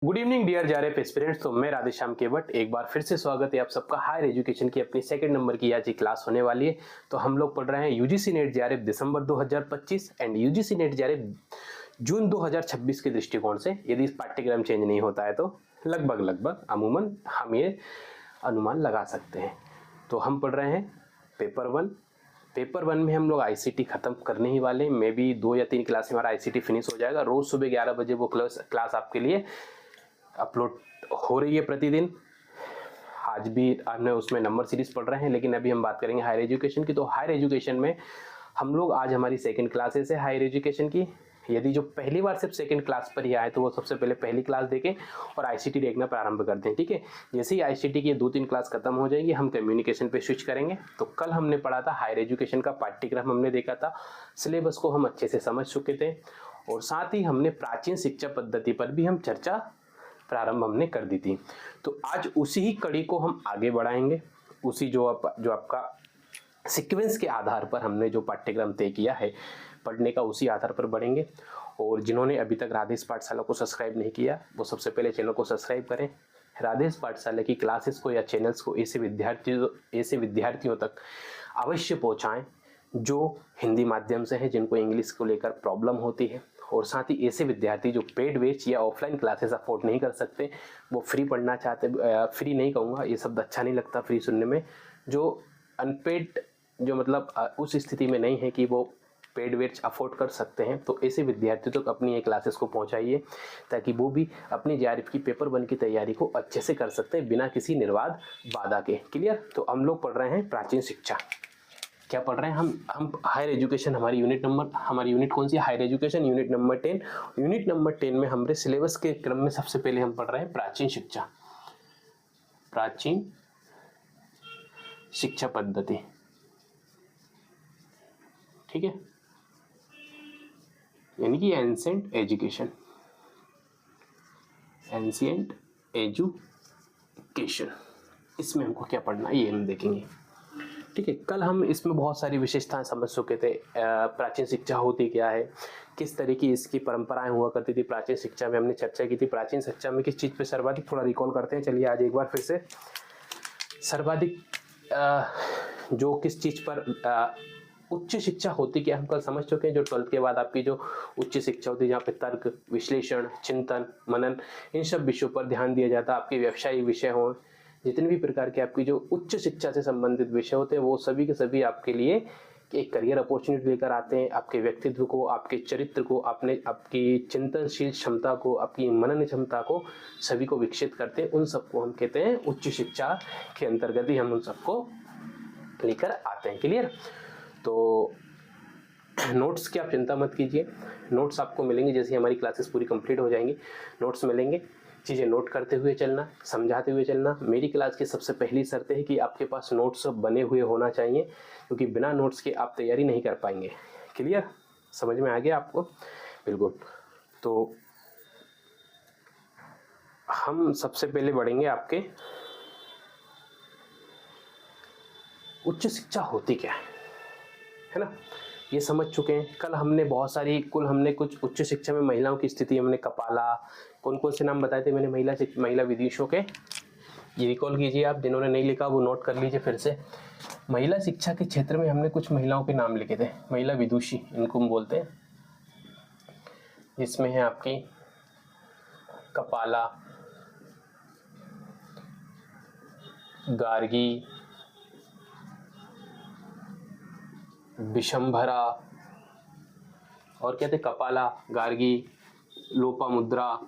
Good evening dear JRF aspirants. तो मैं राधेश्याम केवट एक बार फिर से स्वागत है आप सबका हायर एजुकेशन की अपनी सेकंड नंबर की आज क्लास होने वाली है। तो हम लोग पढ़ रहे हैं UGC NET JRF December 2025 and UGC NET JRF June 2026 के दृष्टिकोण से। यदि इस पाठ्यक्रम चेंज नहीं होता है तो लगभग अमूमन हम ये अनुमान लगा सकते हैं। तो हम पढ़ रहे हैं पेपर वन में हम लोग आईसीटी खत्म करने ही वाले हैं। मे बी 2 या 3 क्लास में हमारा आईसीटी फिनिश हो जाएगा। रोज सुबह 11 बजे वो क्लास आपके लिए अपलोड हो रही है प्रतिदिन। आज भी हमने उसमें नंबर सीरीज पढ़ रहे हैं, लेकिन अभी हम बात करेंगे हायर एजुकेशन की। तो हायर एजुकेशन में हम लोग आज हमारी सेकंड क्लासेस है हायर एजुकेशन की। यदि जो पहली बार सिर्फ सेकंड क्लास पर ही आए तो वो सबसे पहले पहली क्लास देखें और आईसीटी देखना प्रारंभ कर दें, ठीक है। जैसे ही आईसीटी की 2-3 क्लास खत्म हो जाएगी हम कम्युनिकेशन पे स्विच करेंगे। तो कल हमने पढ़ा था हायर एजुकेशन का पाठ्यक्रम हमने देखा था, सिलेबस को हम अच्छे से समझ चुके थे और साथ ही हमने प्राचीन शिक्षा पद्धति पर भी हम चर्चा प्रारंभ हमने कर दी थी। तो आज उसी ही कड़ी को हम आगे बढ़ाएंगे। उसी जो आपका सीक्वेंस के आधार पर हमने जो पाठ्यक्रम तय किया है पढ़ने का, उसी आधार पर बढ़ेंगे। और जिन्होंने अभी तक राधेश पाठशाला को सब्सक्राइब नहीं किया वो सबसे पहले चैनल को सब्सक्राइब करें। राधेश पाठशाला की क्लासेस को या चैनल्स को ऐसे विद्यार्थियों तक अवश्य पहुँचाएँ जो हिंदी माध्यम से है, जिनको इंग्लिश को लेकर प्रॉब्लम होती है। और साथ ही ऐसे विद्यार्थी जो पेड बैच या ऑफलाइन क्लासेस अफोर्ड नहीं कर सकते, वो फ्री पढ़ना चाहते, फ्री नहीं कहूँगा, ये शब्द अच्छा नहीं लगता फ्री सुनने में, जो अनपेड, जो मतलब उस स्थिति में नहीं है कि वो पेड बैच अफोर्ड कर सकते हैं, तो ऐसे विद्यार्थियों तक अपनी ये क्लासेस को पहुंचाइए ताकि वो भी अपनी जेआरएफ की पेपर 1 की तैयारी को अच्छे से कर सकते हैं बिना किसी निर्बाध बाधा के। क्लियर। तो हम लोग पढ़ रहे हैं प्राचीन शिक्षा। क्या पढ़ रहे हैं हम हायर एजुकेशन। हमारी यूनिट कौन सी? Higher education unit number 10। Unit number 10 में हमारे सिलेबस के क्रम में सबसे पहले हम पढ़ रहे हैं प्राचीन शिक्षा पद्धति, ठीक है, यानी कि एंशिएंट एजुकेशन। इसमें हमको क्या पढ़ना है ये हम देखेंगे, ठीक है। कल हम इसमें बहुत सारी विशेषताएं समझ चुके थे। प्राचीन शिक्षा होती क्या है, किस तरह की इसकी परंपराएं हुआ करती थी प्राचीन शिक्षा में, हमने चर्चा की थी। प्राचीन शिक्षा में किस चीज़ पे सर्वाधिक, थोड़ा रिकॉल करते हैं। चलिए आज एक बार फिर से सर्वाधिक जो किस चीज़ पर उच्च शिक्षा होती क्या हम कल समझ चुके हैं। जो 12th के बाद आपकी जो उच्च शिक्षा होती है, जहाँ पे तर्क, विश्लेषण, चिंतन, मनन, इन सब विषयों पर ध्यान दिया जाता है। आपके व्यवसायिक विषय हो, जितने भी प्रकार के आपकी जो उच्च शिक्षा से संबंधित विषय होते हैं, वो सभी के सभी आपके लिए एक करियर अपॉर्चुनिटी लेकर आते हैं। आपके व्यक्तित्व को, आपके चरित्र को, आपकी चिंतनशील क्षमता को, आपकी मनन क्षमता को, सभी को विकसित करते हैं। उन सबको हम कहते हैं उच्च शिक्षा के अंतर्गत ही हम उन सबको लेकर आते हैं। क्लियर। तो नोट्स की आप चिंता मत कीजिए, नोट्स आपको मिलेंगे जैसे हमारी क्लासेस पूरी कंप्लीट हो जाएंगी, नोट्स मिलेंगे। चीज़ें नोट करते हुए चलना, समझाते हुए चलना। मेरी क्लास की सबसे पहली शर्त है कि आपके पास नोट्स बने हुए होना चाहिए, क्योंकि बिना नोट्स के आप तैयारी नहीं कर पाएंगे। क्लियर, समझ में आ गया आपको? बिल्कुल। तो हम सबसे पहले बढ़ेंगे आपके उच्च शिक्षा होती क्या है ना, ये समझ चुके हैं। कल हमने बहुत सारी, हमने कुछ उच्च शिक्षा में महिलाओं की स्थिति, हमने कपाला, कौन कौन से नाम बताए थे मैंने महिला विदुषियों के, ये रिकॉल कीजिए आप। जिन्होंने नहीं लिखा वो नोट कर लीजिए फिर से। महिला शिक्षा के क्षेत्र में हमने कुछ महिलाओं के नाम लिखे थे, महिला विदुषी इनको हम बोलते हैं, जिसमें है आपकी कपाला, गार्गी, विशंभरा, और कहते कपाला, गार्गी, लोपामुद्रा,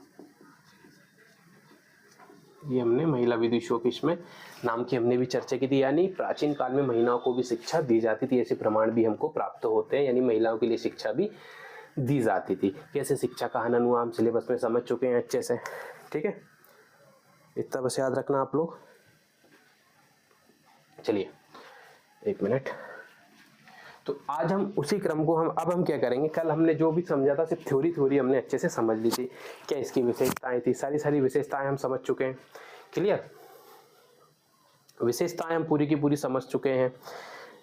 ये हमने महिला विदुषियों के इसमें नाम की हमने भी चर्चा की थी। यानी प्राचीन काल में महिलाओं को भी शिक्षा दी जाती थी, ऐसे प्रमाण भी हमको प्राप्त होते हैं, यानी महिलाओं के लिए शिक्षा भी दी जाती थी। कैसे शिक्षा का हनन हुआ हम सिलेबस में समझ चुके हैं अच्छे से, ठीक है। इतना बस याद रखना आप लोग। चलिए एक मिनट। तो आज हम उसी क्रम को अब हम क्या करेंगे, कल हमने जो भी समझा था सिर्फ थ्योरी हमने अच्छे से समझ ली थी, क्या इसकी विशेषताएं थी, सारी विशेषताएं हम समझ चुके हैं। क्लियर, विशेषताएं हम पूरी की पूरी समझ चुके हैं।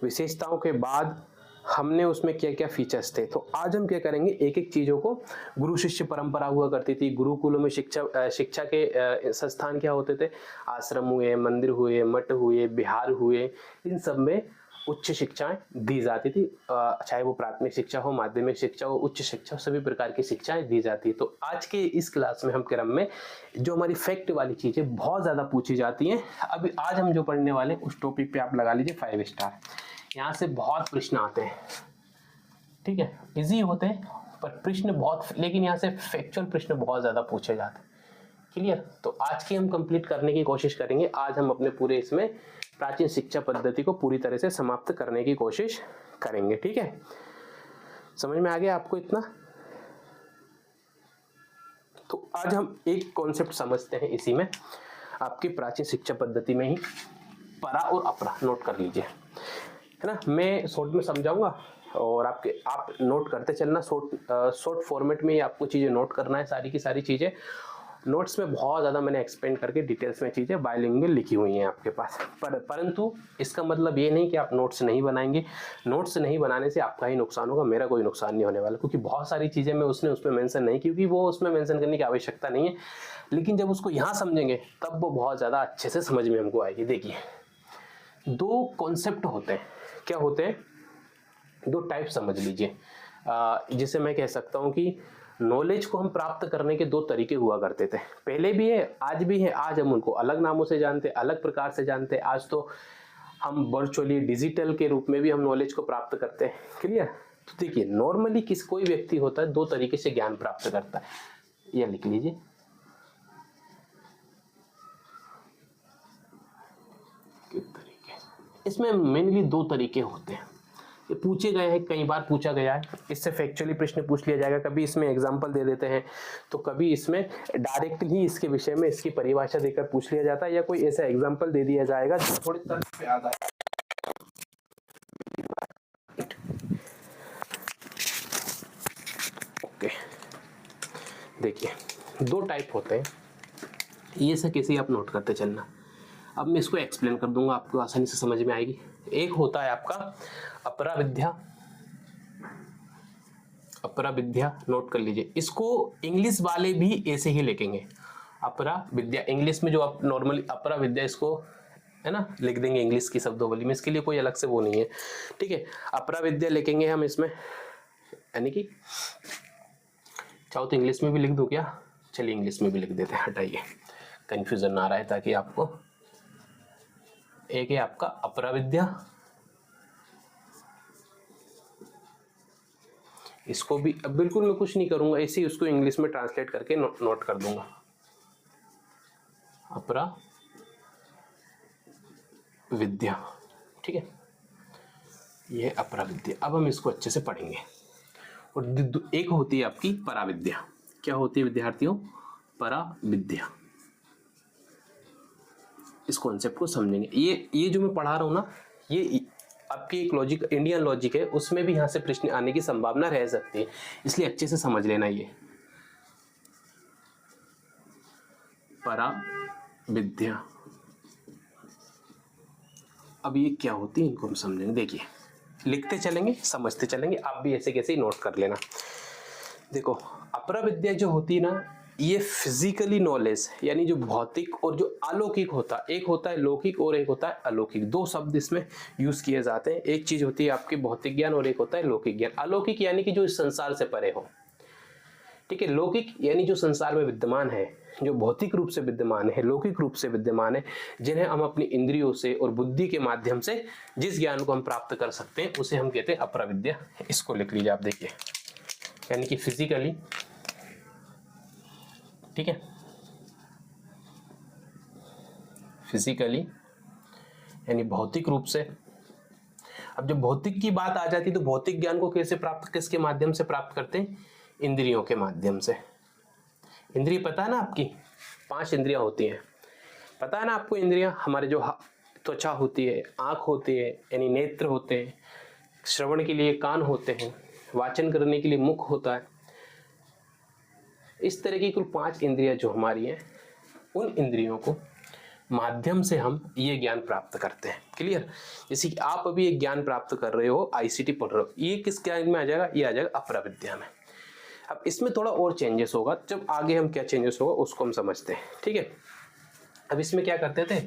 विशेषताओं के बाद हमने उसमें क्या क्या फीचर्स थे। तो आज हम क्या करेंगे, एक एक चीज़ों को, गुरु शिष्य परंपरा हुआ करती थी, गुरुकुलों में शिक्षा के संस्थान क्या होते थे, आश्रम हुए, मंदिर हुए, मठ हुए, विहार हुए, इन सब में उच्च शिक्षाएं दी जाती थी, चाहे वो प्राथमिक शिक्षा हो, माध्यमिक शिक्षा हो, उच्च शिक्षा हो, सभी प्रकार की शिक्षाएं दी जाती है। तो आज के इस क्लास में हम क्रम में जो हमारी फैक्ट वाली चीज़ें बहुत ज़्यादा पूछी जाती हैं, अभी आज हम जो पढ़ने वाले हैं उस टॉपिक पे आप लगा लीजिए 5 स्टार। यहाँ से बहुत प्रश्न आते हैं, ठीक है, इजी होते हैं पर प्रश्न बहुत, लेकिन यहाँ से फैक्चुअल प्रश्न बहुत ज़्यादा पूछे जाते हैं। क्लियर? तो आज की हम कंप्लीट करने की कोशिश करेंगे। आज हम अपने पूरे इसमें प्राचीन शिक्षा पद्धति को पूरी तरह से समाप्त करने की कोशिश करेंगे, ठीक है? समझ में आ गया आपको इतना? तो आज हम एक कॉन्सेप्ट समझते हैं इसी में, आपकी प्राचीन शिक्षा पद्धति में ही, परा और अपरा, नोट कर लीजिए, है ना? मैं शॉर्ट में समझाऊंगा और आप नोट करते चलना, शॉर्ट फॉर्मेट में ही आपको चीज़ें नोट करना है, सारी की सारी चीज़ें। नोट्स में बहुत ज़्यादा मैंने एक्सपेंड करके डिटेल्स में चीज़ें बायलिंगुअल लिखी हुई हैं आपके पास, परंतु इसका मतलब ये नहीं कि आप नोट्स नहीं बनाएंगे। नोट्स नहीं बनाने से आपका ही नुकसान होगा, मेरा कोई नुकसान नहीं होने वाला, क्योंकि बहुत सारी चीज़ें मैं उसमें मेंशन नहीं, क्योंकि वो उसमें मेंशन करने की आवश्यकता नहीं है, लेकिन जब उसको यहाँ समझेंगे तब वो बहुत ज़्यादा अच्छे से समझ में हमको आएगी। देखिए, दो कॉन्सेप्ट होते हैं, क्या होते हैं, दो टाइप समझ लीजिए, जिसे मैं कह सकता हूँ कि नॉलेज को हम प्राप्त करने के दो तरीके हुआ करते थे, पहले भी है, आज भी है। आज हम उनको अलग नामों से जानते, अलग प्रकार से जानते। आज तो हम वर्चुअली डिजिटल के रूप में भी हम नॉलेज को प्राप्त करते हैं। क्लियर? तो देखिए, नॉर्मली कोई व्यक्ति होता है, दो तरीके से ज्ञान प्राप्त करता है, यह लिख लीजिए। इसमें मेनली दो तरीके होते हैं, ये पूछे गए हैं, कई बार पूछा गया है, इससे फैक्चुअली प्रश्न पूछ लिया जाएगा, कभी इसमें एग्जांपल दे देते हैं, तो कभी इसमें डायरेक्टली इसके विषय में इसकी परिभाषा देकर पूछ लिया जाता है, या कोई ऐसा एग्जांपल दे दिया जाएगा जो थोड़ी तथ्य पे आता है। ओके, देखिए, दो टाइप होते हैं, ये से कैसे आप नोट करते चलना। अब मैं इसको एक्सप्लेन कर दूंगा, आपको आसानी से समझ में आएगी। एक होता है आपका अपरा विद्या, अपरा विद्या, नोट कर लीजिए। इसको इंग्लिश वाले भी ऐसे ही लिखेंगे, अपरा विद्या। इंग्लिश में जो आप नॉर्मली अपरा विद्या, इसको है ना लिख देंगे इंग्लिश की शब्दावली में, इसके लिए कोई अलग से वो नहीं है, ठीक है। अपरा विद्या लिखेंगे हम इसमें, यानी कि चाहो तो इंग्लिश में भी लिख दो क्या, चलिए इंग्लिश में भी लिख देते हैं, हटाइए, कंफ्यूजन ना रहा है, ताकि आपको, एक है आपका अपरा विद्या, इसको भी अब बिल्कुल मैं कुछ नहीं करूंगा, ऐसे ही उसको इंग्लिश में ट्रांसलेट करके नोट कर दूंगा, अपरा विद्या, ठीक है, ये अपरा विद्या। अब हम इसको अच्छे से पढ़ेंगे। और एक होती है आपकी परा विद्या। क्या होती है विद्यार्थियों? परा विद्या। इस कॉन्सेप्ट को समझेंगे। ये जो मैं पढ़ा रहा हूँ ना, ये आपकी एक लॉजिक, इंडियन लॉजिक है, उसमें भी यहाँ से प्रश्न आने की संभावना रह सकती है, इसलिए अच्छे से समझ लेना। ये परा विद्या, अब ये क्या होती है इनको हम समझेंगे। देखिए, लिखते चलेंगे, समझते चलेंगे, आप भी ऐसे कैसे ही नोट कर लेना। देखो, अपरा विद्या जो होती है ना, ये फिजिकली नॉलेज, यानी जो भौतिक और जो अलौकिक होता है, एक होता है लौकिक और एक होता है अलौकिक, दो शब्द इसमें यूज किए जाते हैं। एक चीज होती है आपकी भौतिक ज्ञान और एक होता है लौकिक ज्ञान। अलौकिक यानी कि जो इस संसार से परे हो, ठीक है। लौकिक यानी जो संसार में विद्यमान है, जो भौतिक रूप से विद्यमान है, लौकिक रूप से विद्यमान है, जिन्हें हम अपनी इंद्रियों से और बुद्धि के माध्यम से जिस ज्ञान को हम प्राप्त कर सकते हैं, उसे हम कहते हैं अपरा विद्या। इसको लिख लीजिए आप, देखिए, यानी कि फिजिकली, ठीक है, फिजिकली यानी भौतिक रूप से। अब जब भौतिक की बात आ जाती है तो भौतिक ज्ञान को कैसे प्राप्त, किसके माध्यम से प्राप्त करते हैं? इंद्रियों के माध्यम से। इंद्रिय पता है ना आपकी, 5 इंद्रियां होती हैं, पता है ना आपको? इंद्रियां हमारे जो त्वचा होती है, आंख होती है यानी नेत्र होते हैं, श्रवण के लिए कान होते हैं, वाचन करने के लिए मुख होता है। इस तरह की कुल 5 इंद्रियां जो हमारी हैं, उन इंद्रियों को माध्यम से हम ये ज्ञान प्राप्त करते हैं। क्लियर? जैसे कि आप अभी एक ज्ञान प्राप्त कर रहे हो, आईसीटी पढ़ रहे हो, ये किस ज्ञान में आ जाएगा? ये आ जाएगा अपरा विद्या में। अब इसमें थोड़ा और चेंजेस होगा, जब आगे हम क्या चेंजेस होगा उसको हम समझते हैं। ठीक है, अब इसमें क्या करते थे,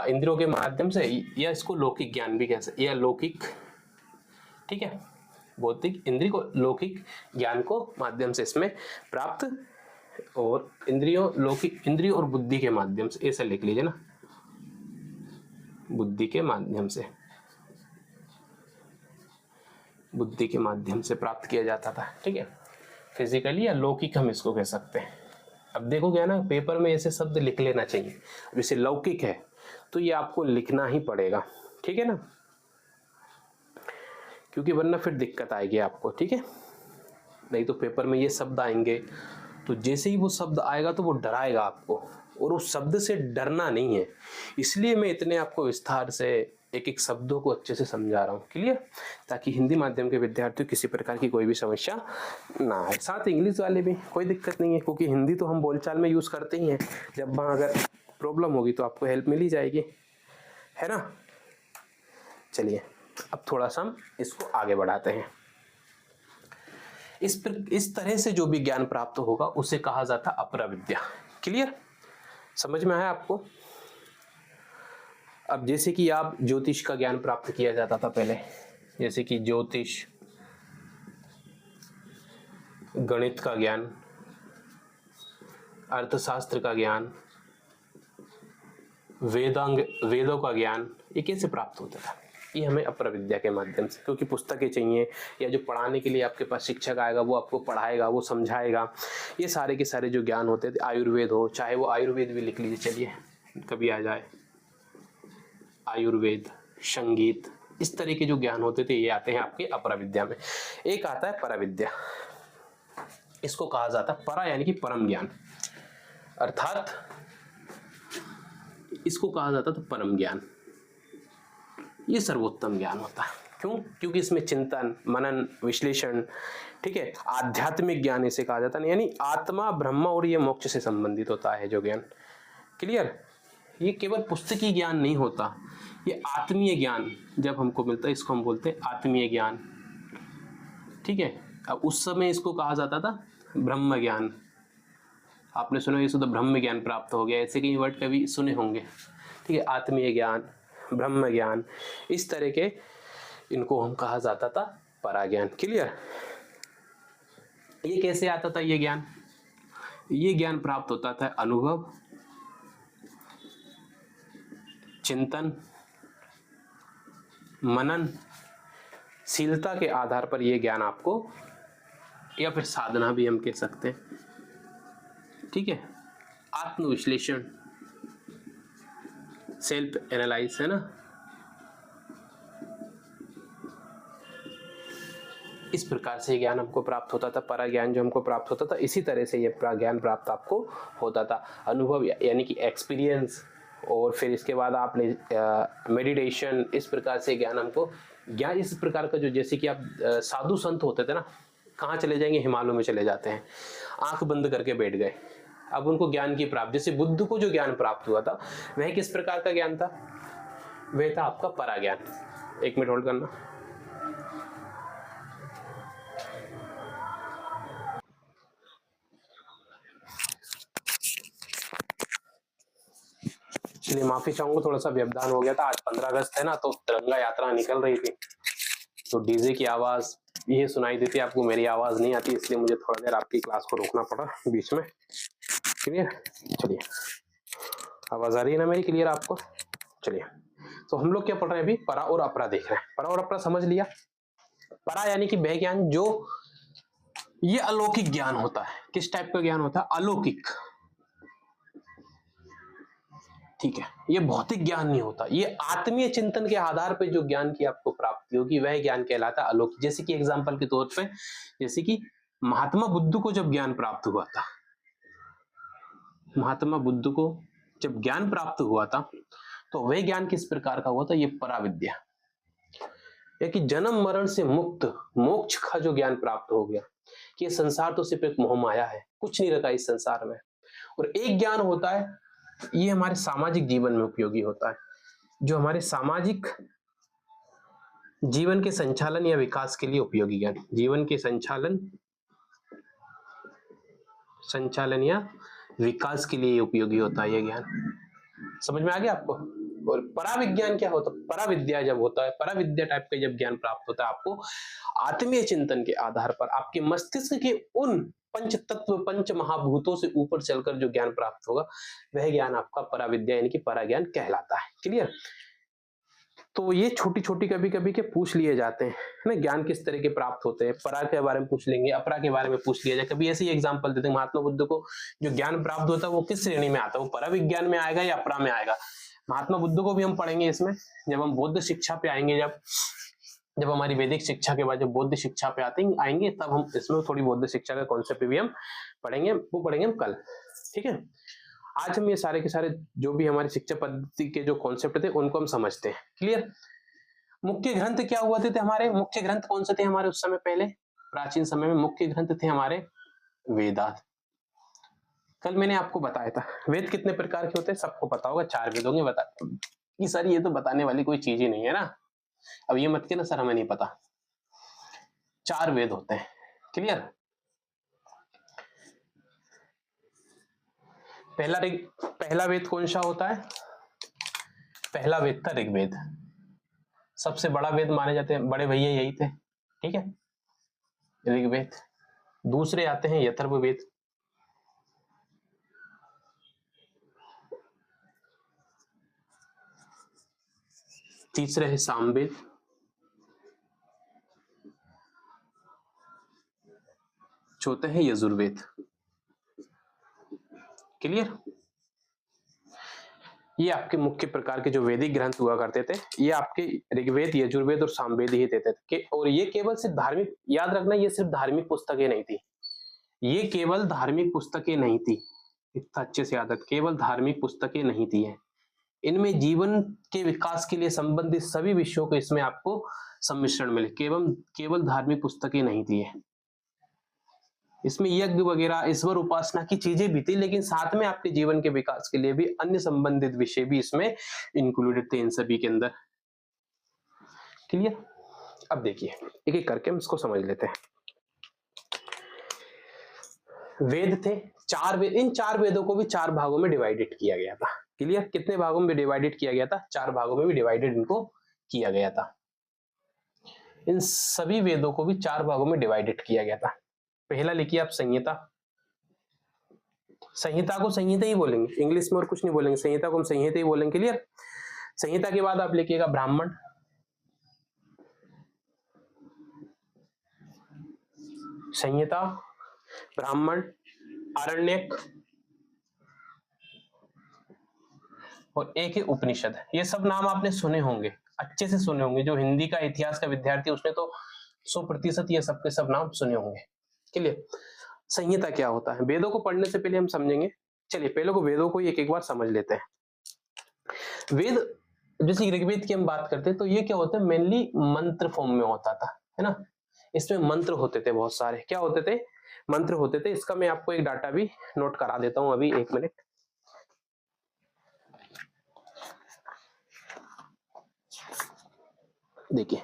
इंद्रियों के माध्यम से, या इसको लौकिक ज्ञान भी कह सकते, या लौकिक, ठीक है, भौतिक इंद्रिय को लौकिक ज्ञान को माध्यम से इसमें प्राप्त, और इंद्रियों, लौकिक इंद्रियों और बुद्धि के माध्यम से, ऐसा लिख लीजिए ना, बुद्धि के माध्यम से, बुद्धि के माध्यम से प्राप्त किया जाता था। ठीक है, फिजिकली या लौकिक हम इसको कह सकते हैं। अब देखो क्या ना, पेपर में ऐसे शब्द लिख लेना चाहिए। अब जैसे लौकिक है तो ये आपको लिखना ही पड़ेगा, ठीक है ना, क्योंकि वरना फिर दिक्कत आएगी आपको। ठीक है, नहीं तो पेपर में ये शब्द आएंगे तो जैसे ही वो शब्द आएगा तो वो डराएगा आपको, और उस शब्द से डरना नहीं है। इसलिए मैं इतने आपको विस्तार से एक एक शब्दों को अच्छे से समझा रहा हूँ। क्लियर? ताकि हिंदी माध्यम के विद्यार्थियों किसी प्रकार की कोई भी समस्या ना आए। साथ इंग्लिश वाले भी कोई दिक्कत नहीं है, क्योंकि हिंदी तो हम बोलचाल में यूज करते ही हैं। जब वहाँ अगर प्रॉब्लम होगी तो आपको हेल्प मिल ही जाएगी, है ना। चलिए अब थोड़ा सा हम इसको आगे बढ़ाते हैं। इस तरह से जो भी ज्ञान प्राप्त होगा उसे कहा जाता अपरा विद्या। क्लियर? समझ में आया आपको? अब जैसे कि आप ज्योतिष का ज्ञान प्राप्त किया जाता था पहले, जैसे कि ज्योतिष, गणित का ज्ञान, अर्थशास्त्र का ज्ञान, वेदों का ज्ञान, ये कैसे प्राप्त होता था? ये हमें अपरा विद्या के माध्यम से, क्योंकि पुस्तकें चाहिए, या जो पढ़ाने के लिए आपके पास शिक्षक आएगा वो आपको पढ़ाएगा, वो समझाएगा। ये सारे के सारे जो ज्ञान होते थे, आयुर्वेद हो, चाहे वो आयुर्वेद भी लिख लीजिए, चलिए कभी आ जाए, आयुर्वेद, संगीत, इस तरह के जो ज्ञान होते थे ये आते हैं आपके अपरा विद्या में। एक आता है परा विद्या, इसको कहा जाता है परा यानी कि परम ज्ञान, अर्थात इसको कहा जाता था परम ज्ञान। ये सर्वोत्तम ज्ञान होता है। क्यों? क्योंकि इसमें चिंतन, मनन, विश्लेषण, ठीक है, आध्यात्मिक ज्ञान इसे कहा जाता है, यानी आत्मा, ब्रह्म और ये मोक्ष से संबंधित होता है जो ज्ञान। क्लियर? ये केवल पुस्तकीय ज्ञान नहीं होता, ये आत्मीय ज्ञान जब हमको मिलता है इसको हम बोलते हैं आत्मीय ज्ञान। ठीक है, अब उस समय इसको कहा जाता था ब्रह्म ज्ञान। आपने सुना ये तो ब्रह्म ज्ञान प्राप्त हो गया, ऐसे कई वर्ड कभी सुने होंगे। ठीक है, आत्मीय ज्ञान, ब्रह्म ज्ञान, इस तरह के इनको हम कहा जाता था परा ज्ञान। क्लियर? ये कैसे आता था ये ज्ञान? ये ज्ञान प्राप्त होता था अनुभव, चिंतन, मनन, शीलता के आधार पर यह ज्ञान आपको, या फिर साधना भी हम कह सकते हैं। ठीक है, आत्मविश्लेषण, सेल्फ एनालाइज, है ना। इस प्रकार से ज्ञान हमको प्राप्त होता था, परा ज्ञान जो हमको प्राप्त होता था, इसी तरह से ये ज्ञान प्राप्त आपको होता था। अनुभव यानी कि एक्सपीरियंस, और फिर इसके बाद आपने मेडिटेशन, इस प्रकार से ज्ञान हमको, ज्ञान इस प्रकार का जो, जैसे कि आप साधु संत होते थे ना, कहाँ चले जाएंगे? हिमालय में चले जाते हैं, आंख बंद करके बैठ गए। अब उनको ज्ञान की प्राप्ति, जैसे बुद्ध को जो ज्ञान प्राप्त हुआ था वह किस प्रकार का ज्ञान था? वह था आपका परा ज्ञान। एक मिनट होल्ड करना। इसलिए माफी चाहूंगा, थोड़ा सा व्यवधान हो गया था। आज 15 अगस्त है ना, तो तिरंगा यात्रा निकल रही थी, तो डीजे की आवाज ये सुनाई देती, आपको मेरी आवाज नहीं आती, इसलिए मुझे थोड़ा देर आपकी क्लास को रोकना पड़ा बीच में। क्लियर? चलिए, आवाज आ रही है ना मेरी क्लियर आपको? चलिए, तो हम लोग क्या पढ़ रहे हैं अभी? परा और अपरा देख रहे हैं। परा और अपरा समझ लिया। परा यानी कि वह ज्ञान जो, ये अलौकिक ज्ञान होता है। किस टाइप का ज्ञान होता है? अलौकिक। ठीक है, ये भौतिक ज्ञान नहीं होता, ये आत्मीय चिंतन के आधार पर जो ज्ञान की आपको प्राप्ति होगी वह ज्ञान कहलाता है अलौकिक। जैसे कि एग्जांपल के तौर पे, जैसे कि महात्मा बुद्ध को जब ज्ञान प्राप्त हुआ था, महात्मा बुद्ध को जब ज्ञान प्राप्त हुआ था तो वह ज्ञान किस प्रकार का हुआ था? ये परा विद्या, या कि जन्म मरण से मुक्त मोक्ष का जो ज्ञान प्राप्त हो गया, कि ये संसार तो सिर्फ एक मोह माया है, कुछ नहीं रखा इस संसार में। और एक ज्ञान होता है ये हमारे सामाजिक जीवन में उपयोगी होता है, जो हमारे सामाजिक जीवन के संचालन या विकास के लिए उपयोगी ज्ञान, जीवन के संचालन या विकास के लिए उपयोगी होता है ये ज्ञान। समझ में आ गया आपको? और पराविज्ञान क्या होता है? पराविद्या जब होता है, पराविद्या टाइप का जब ज्ञान प्राप्त होता है आपको, आत्मीय चिंतन के आधार पर आपके मस्तिष्क के उन पंच तत्व, पंच महाभूतों से ऊपर चलकर जो ज्ञान प्राप्त होगा, वह ज्ञान आपका पराविद्या यानी कि पराज्ञान कहलाता है। क्लियर? तो ये छोटी छोटी कभी कभी के पूछ लिए जाते हैं ना, ज्ञान किस तरह के प्राप्त होते हैं, परा के बारे में पूछ लेंगे, अपरा के बारे में पूछ लिया जाए। कभी ऐसे ही एग्जांपल देते हैं, महात्मा बुद्ध को जो ज्ञान प्राप्त होता है वो किस श्रेणी में आता है, वो पराविज्ञान में आएगा या अपरा में आएगा? महात्मा बुद्ध को भी हम पढ़ेंगे इसमें, जब हम बौद्ध शिक्षा पे आएंगे, जब हमारी वैदिक शिक्षा के बाद जब बौद्ध शिक्षा पे आएंगे, तब हम इसमें थोड़ी बौद्ध शिक्षा का कॉन्सेप्ट भी हम पढ़ेंगे, वो पढ़ेंगे हम कल। ठीक है, आज हम ये सारे के सारे जो भी हमारी शिक्षा पद्धति के जो कॉन्सेप्ट थे उनको हम समझते हैं। क्लियर? मुख्य ग्रंथ क्या हुआ थे हमारे? मुख्य ग्रंथ कौन से थे हमारे उस समय? पहले प्राचीन समय में मुख्य ग्रंथ थे हमारे वेदांत। कल मैंने आपको बताया था वेद कितने प्रकार के होते हैं, सबको पता होगा, 4 वेद होंगे। बता कि सर ये तो बताने वाली कोई चीज ही नहीं है ना, अब ये मत कहना सर हमें नहीं पता। 4 वेद होते हैं। क्लियर? पहला वेद कौन सा होता है? पहला वेद था ऋग्वेद, सबसे बड़ा वेद माने जाते हैं, बड़े भैया यही थे। ठीक है, ऋग्वेद। दूसरे आते हैं यथर्ववेद, तीसरे है सामवेद, चौथे है यजुर्वेद। क्लियर? ये आपके मुख्य प्रकार के जो वैदिक ग्रंथ हुआ करते थे, ये आपके ऋग्वेद, यजुर्वेद और सामवेद ही देते थे। और ये केवल सिर्फ धार्मिक, याद रखना, ये सिर्फ धार्मिक पुस्तकें नहीं थी, ये केवल धार्मिक पुस्तकें नहीं थी, इतना अच्छे से याद रख, केवल धार्मिक पुस्तकें नहीं थी है, इनमें जीवन के विकास के लिए संबंधित सभी विषयों को इसमें आपको सम्मिश्रण मिले, केवल धार्मिक पुस्तकें नहीं थी है। इसमें यज्ञ वगैरह, ईश्वर उपासना की चीजें भी थी, लेकिन साथ में आपके जीवन के विकास के लिए भी अन्य संबंधित विषय भी इसमें इंक्लूडेड थे इन सभी के अंदर। क्लियर? अब देखिए एक एक करके हम इसको समझ लेते हैं। वेद थे 4 वेद, इन 4 वेदों को भी 4 भागों में डिवाइडेड किया गया था। क्लियर? कितने भागों में डिवाइडेड किया गया था? 4 भागों में भी डिवाइडेड इनको किया गया था। इन सभी वेदों को भी 4 भागों में डिवाइडेड किया गया था। पहला लिखिए आप संहिता, संहिता को संहिता ही बोलेंगे, इंग्लिश में और कुछ नहीं बोलेंगे, संहिता को हम संहिता ही बोलेंगे। क्लियर? संहिता के बाद आप लिखिएगा ब्राह्मण, संहिता, ब्राह्मण, आरण्यक और एक है उपनिषद। ये सब नाम आपने सुने होंगे, अच्छे से सुने होंगे, जो हिंदी का इतिहास का विद्यार्थी उसने तो 100% ये सबके सब नाम सुने होंगे। क्लियर? संहिता क्या होता है? वेदों को पढ़ने से पहले हम समझेंगे, चलिए पहले को वेदों को एक एक बार समझ लेते हैं। वेद, जैसे ऋग्वेद की हम बात करते हैं तो ये क्या होता है, मेनली मंत्र फॉर्म में होता था, है ना, इसमें मंत्र होते थे बहुत सारे। क्या होते थे? मंत्र होते थे। इसका मैं आपको एक डाटा भी नोट करा देता हूं अभी, 1 मिनट। देखिए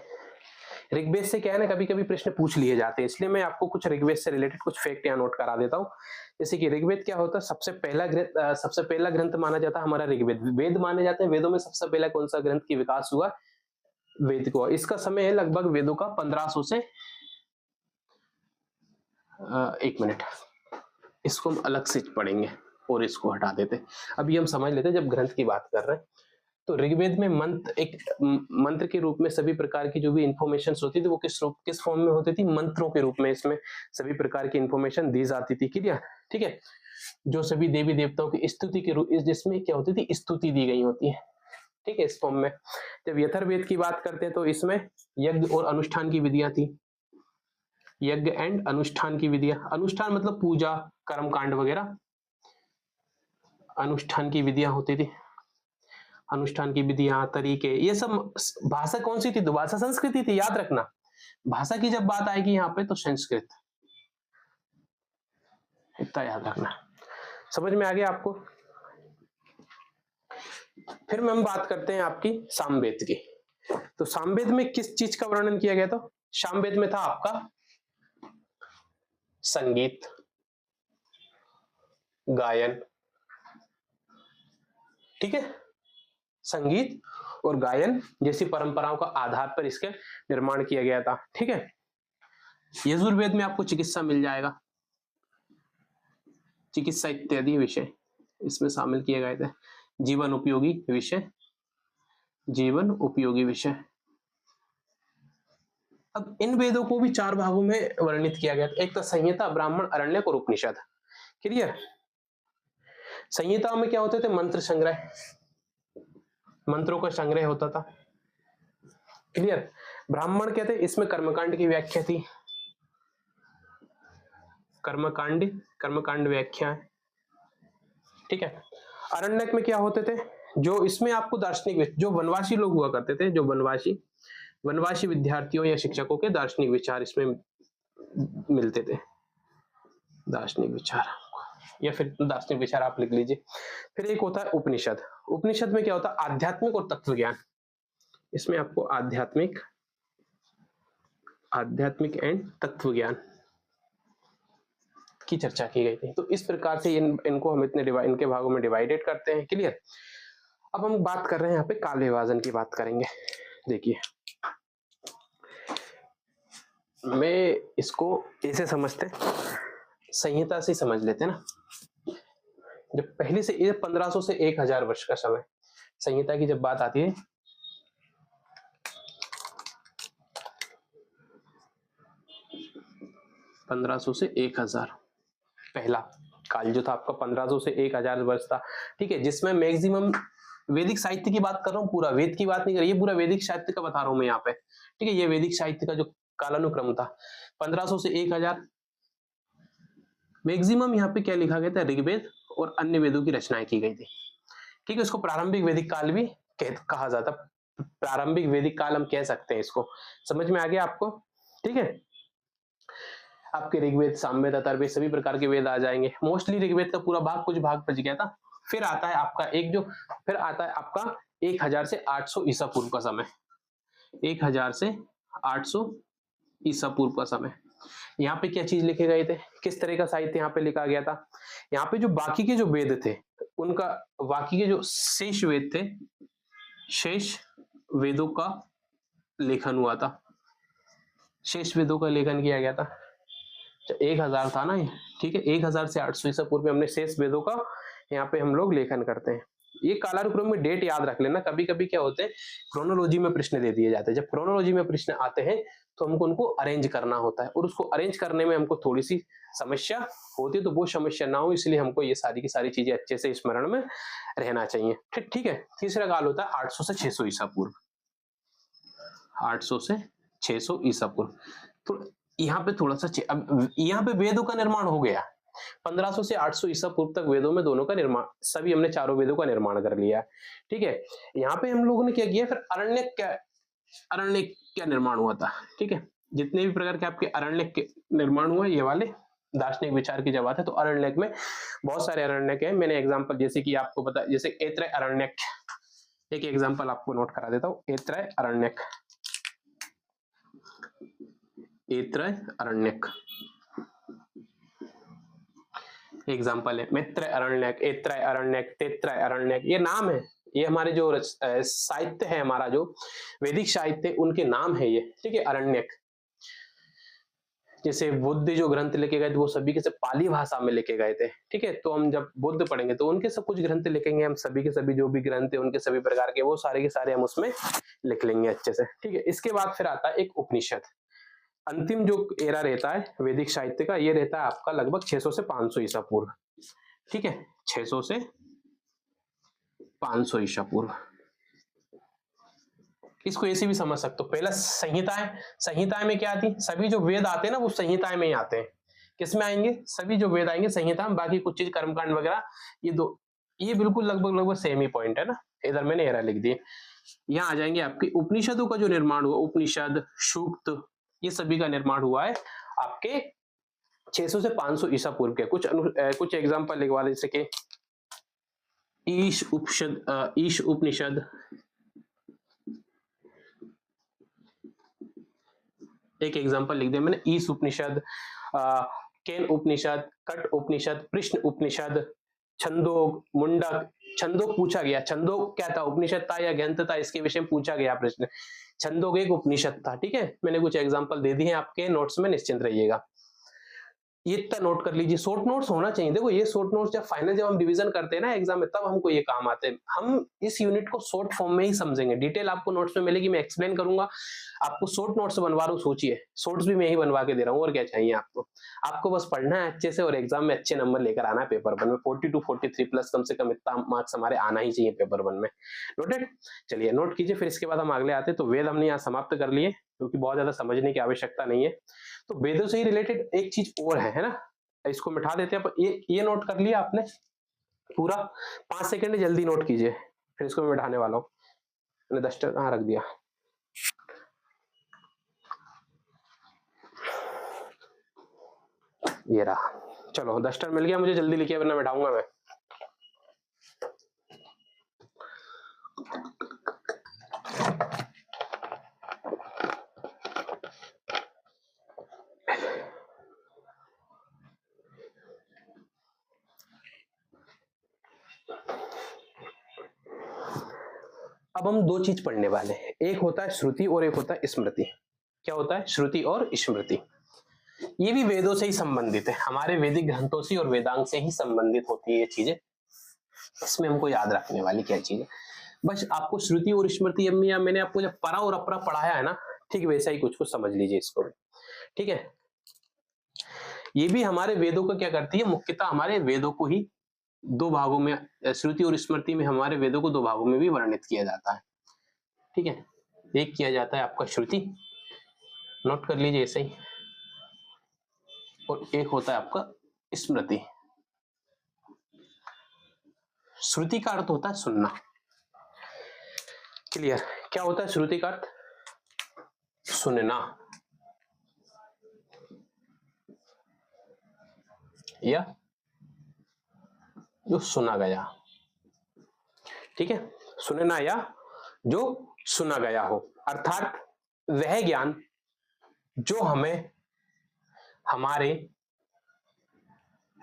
ऋग्वेद से क्या है ना, कभी कभी प्रश्न पूछ लिए जाते हैं, इसलिए मैं आपको कुछ ऋग्वेद से रिलेटेड कुछ फैक्ट यहाँ नोट करा देता हूँ। जैसे कि ऋग्वेद क्या होता है, सबसे पहला ग्रंथ माना जाता है हमारा ऋग्वेद। वेद माने जाते हैं, वेदों में सबसे पहला कौन सा ग्रंथ की विकास हुआ? वेद को। इसका समय है लगभग वेदों का 1500 से 1 मिनट, इसको हम अलग से पढ़ेंगे और इसको हटा देते। अभी हम समझ लेते हैं, जब ग्रंथ की बात कर रहे हैं तो ऋग्वेद में मंत्र के रूप में सभी प्रकार की जो भी इंफॉर्मेशन होती थी वो किस फॉर्म में होती थी? मंत्रों के रूप में इसमें सभी प्रकार की इंफॉर्मेशन दी जाती थी। क्लियर? ठीक है, जो सभी देवी देवताओं की स्तुति के रूप, जिसमें क्या होती थी? स्तुति दी गई होती है। ठीक है, इस फॉर्म में। जब यथर्वेद की बात करते हैं तो इसमें यज्ञ और अनुष्ठान की विधियां थी, यज्ञ एंड अनुष्ठान की विधियां। अनुष्ठान मतलब पूजा, कर्म कांड वगैरह, अनुष्ठान की विधियां होती थी। अनुष्ठान की विधियां, तरीके, ये सब। भाषा कौन सी थी? तो भाषा संस्कृति थी, याद रखना। भाषा की जब बात आएगी यहाँ पे तो संस्कृत, इतना याद रखना। समझ में आ गया आपको? फिर हम बात करते हैं आपकी सामवेद की। तो सामवेद में किस चीज का वर्णन किया गया था? सामवेद में था आपका संगीत, गायन, ठीक है, संगीत और गायन जैसी परंपराओं का आधार पर इसके निर्माण किया गया था, ठीक है। यजुर्वेद में आपको चिकित्सा मिल जाएगा, चिकित्सा इत्यादि विषय इसमें शामिल किए गए थे। जीवन उपयोगी विषय, जीवन उपयोगी विषय। अब इन वेदों को भी 4 भागों में वर्णित किया गया था। एक था संहिता, ब्राह्मण, अरण्यक और उपनिषद। क्लियर? संहिता में क्या होते थे? मंत्र संग्रह, मंत्रों का संग्रह होता था। क्लियर? ब्राह्मण कहते इसमें कर्मकांड की व्याख्या थी, कर्मकांड व्याख्या है, ठीक है। अरण्यक में क्या होते थे? जो इसमें आपको दार्शनिक, जो वनवासी लोग हुआ करते थे, जो वनवासी विद्यार्थियों या शिक्षकों के दार्शनिक विचार इसमें मिलते थे। दार्शनिक विचार या फिर दार्शनिक विचार आप लिख लीजिए। फिर एक होता है उपनिषद। उपनिषद में क्या होता है? आध्यात्मिक और तत्व ज्ञान। इसमें आपको आध्यात्मिक एंड तत्व ज्ञान की चर्चा की गई थी। तो इस प्रकार से इनको हम इनके भागों में डिवाइडेड करते हैं। क्लियर? अब हम बात कर रहे हैं यहाँ पे काल विभाजन की बात करेंगे। देखिए, मैं इसको ऐसे समझते, संहिता से समझ लेते हैं ना। जब पहले से 1500 से 1000 वर्ष का समय, संहिता की जब बात आती है, (1500 से 1000) पहला काल जो था आपका 1500 से 1000 वर्ष था, ठीक है, जिसमें मैक्सिमम वैदिक साहित्य की बात कर रहा हूँ, पूरा वेद की बात नहीं कर रही, ये पूरा वैदिक साहित्य का बता रहा हूँ मैं यहाँ पे, ठीक है। ये वैदिक साहित्य का जो कालानुक्रम था 1500 से 1000, मैक्सिमम यहाँ पे क्या लिखा गया था? ऋग्वेद और अन्य वेदों की रचनाएं की गई थी, ठीक है। इसको प्रारंभिक वैदिक काल भी कहा जाता, प्रारंभिक वैदिक काल हम कह सकते हैं इसको। समझ में आ गया आपको? ठीक है। आपके ऋग्वेद, सामवेद, अथर्ववेद सभी प्रकार के वेद आ जाएंगे। मोस्टली ऋग्वेद का पूरा भाग, कुछ भाग बच गया था। फिर आता है आपका 1000 से 800 ईसा पूर्व का समय, 1000 से 800 ईसा पूर्व का समय। यहाँ पे क्या चीज लिखे गए थे? किस तरह का साहित्य यहाँ पे लिखा गया था? यहाँ पे जो बाकी के जो वेद थे उनका, बाकी के जो शेष वेद थे, शेष वेदों का लेखन हुआ था, शेष वेदों का लेखन किया गया था। 1000 था ना, ठीक है, 1000 से 800 ईसा पूर्व में हमने शेष वेदों का यहाँ पे हम लोग लेखन करते हैं। ये कालानुक्रम में डेट याद रख लेना। कभी कभी क्या होते हैं, क्रोनोलॉजी में प्रश्न दे दिए जाते हैं। जब क्रोनोलॉजी में प्रश्न आते हैं तो हमको उनको अरेंज करना होता है, और उसको अरेंज करने में हमको थोड़ी सी समस्या होती है। तो वो समस्या ना हो इसलिए हमको ये सारी की सारी चीजें अच्छे से स्मरण में रहना चाहिए, ठीक है। तीसरा काल होता है 800 से 600 ईसा पूर्व, 800 से 600 ईसा पूर्व। तो यहाँ पे थोड़ा सा, अब यहाँ पे वेदों का निर्माण हो गया 1500 से 800 ईसा पूर्व तक। वेदों में दोनों का निर्माण, सभी हमने चारों वेदों का निर्माण कर लिया, ठीक है। यहाँ पे हम लोगों ने क्या किया, फिर अरण्यक क्या निर्माण हुआ था, ठीक है। जितने भी प्रकार के आपके अरण्यक के निर्माण हुआ, ये वाले दार्शनिक विचार की जब बात है तो अरण्यक में बहुत सारे अरण्यक हैं। मैंने एग्जाम्पल जैसे कि आपको पता, जैसे ऐत्रेय अरण्यक, एक एग्जाम्पल आपको नोट करा देता हूँ। ऐत्रेय अरण्यक, ऐत्रेय अरण्यक एग्जाम्पल है। मैत्रेय अरण्यक, ऐत्रेय अरण्यक, तैत्रेय अरण्यक, ये नाम है, ये हमारे जो साहित्य है, हमारा जो वैदिक साहित्य, उनके नाम है ये, ठीक है, अरण्यक। जैसे बुद्ध जो ग्रंथ लिखे गए थे वो सभी के सब पाली भाषा में लिखे गए थे, ठीक है। तो हम जब बुद्ध पढ़ेंगे तो उनके सब कुछ ग्रंथ लिखेंगे, हम सभी के सभी जो भी ग्रंथ है उनके सभी प्रकार के, वो सारे के सारे हम उसमें लिख लेंगे अच्छे से, ठीक है। इसके बाद फिर आता है एक उपनिषद। अंतिम जो एरा रहता है वैदिक साहित्य का, ये रहता है आपका लगभग 600 से 500 ईसा पूर्व, ठीक है, 600 से 500 ईसा पूर्व। इसको ऐसे भी समझ सकते हो। पहला संहिताएं में क्या आती? सभी जो वेद आते हैं ना वो संहिताएं में ही आते हैं। किसमें आएंगे? सभी जो वेद आएंगे संहिता में, बाकी कुछ चीज कर्मकांड वगैरह, ये बिल्कुल लगभग सेम ही पॉइंट है ना। इधर मैंने एरा लिख दिए। यहाँ आ जाएंगे आपके उपनिषदों का जो निर्माण हुआ, उपनिषद, सूक्त, ये सभी का निर्माण हुआ है आपके 600 से 500 ईसा पूर्व के। कुछ एग्जाम्पल लिखवा दे, जैसे कि ईश उपनिषद, एक एग्जांपल लिख दिया मैंने, ईश उपनिषद, केन उपनिषद, कट उपनिषद, प्रश्न उपनिषद, छंदोग, मुंडक। छंदोग पूछा गया, छंदोग क्या था, उपनिषद था या ग्रंथ था, इसके विषय में पूछा गया प्रश्न। छंदोग एक उपनिषद था, ठीक है। मैंने कुछ एग्जांपल दे दिए हैं आपके नोट्स में, निश्चिंत रहिएगा। ये इतना नोट कर लीजिए, शॉर्ट नोट्स होना चाहिए। देखो ये शॉर्ट नोट्स जब फाइनल जब हम रिवीजन करते हैं ना एग्जाम में, तब हमको ये काम आते हैं। हम इस यूनिट को शॉर्ट फॉर्म में ही समझेंगे, डिटेल आपको नोट्स में मिलेगी, मैं एक्सप्लेन करूंगा। आपको शॉर्ट नोट्स बनवा रहा हूँ, सोचिए शॉर्ट्स भी मैं ही बनवा के दे रहा हूँ, और क्या चाहिए आपको। आपको बस पढ़ना है अच्छे से और एग्जाम में अच्छे नंबर लेकर आना है। पेपर 1 में 40 to 43 प्लस कम से कम इतना मार्क्स हमारे आना ही चाहिए पेपर 1 में। नोटेड। चलिए नोट कीजिए, फिर इसके बाद हम अगले आते हैं। तो वेद हमने यहाँ समाप्त कर लिए, क्योंकि बहुत ज्यादा समझने की आवश्यकता नहीं है। तो वेदों से ही रिलेटेड एक चीज और है ना, इसको मिटा देते हैं। ये नोट कर लिया आपने पूरा, 5 सेकंड जल्दी नोट कीजिए, फिर इसको मैं मिटाने वाला हूं। मैंने डस्टर कहाँ रख दिया, ये रहा। चलो डस्टर मिल गया मुझे, जल्दी लिखिए वरना मिटाऊंगा मैं। अब हम दो चीज पढ़ने वाले हैं, एक होता है श्रुति और एक होता है स्मृति। क्या होता है, श्रुति और स्मृति। ये भी वेदों से ही संबंधित है, हमारे वैदिक ग्रंथों से और वेदांग से ही संबंधित होती है ये चीजें। इसमें हमको याद रखने वाली क्या चीज है, बस आपको श्रुति और स्मृति या मैंने आपको जब परा और अपरा पढ़ाया है ना, ठीक वैसा ही कुछ समझ लीजिए इसको भी, ठीक है। ये भी हमारे वेदों को क्या करती है, मुख्यतः हमारे वेदों को ही दो भागों में, श्रुति और स्मृति में हमारे वेदों को दो भागों में भी वर्णित किया जाता है, ठीक है। एक किया जाता है आपका श्रुति, नोट कर लीजिए ऐसे ही, और एक होता है आपका स्मृति। श्रुति का अर्थ होता है सुनना, क्लियर। क्या होता है श्रुति का अर्थ, सुनना या जो सुना गया, ठीक है। सुनना या जो सुना गया हो, अर्थात वह ज्ञान जो हमें हमारे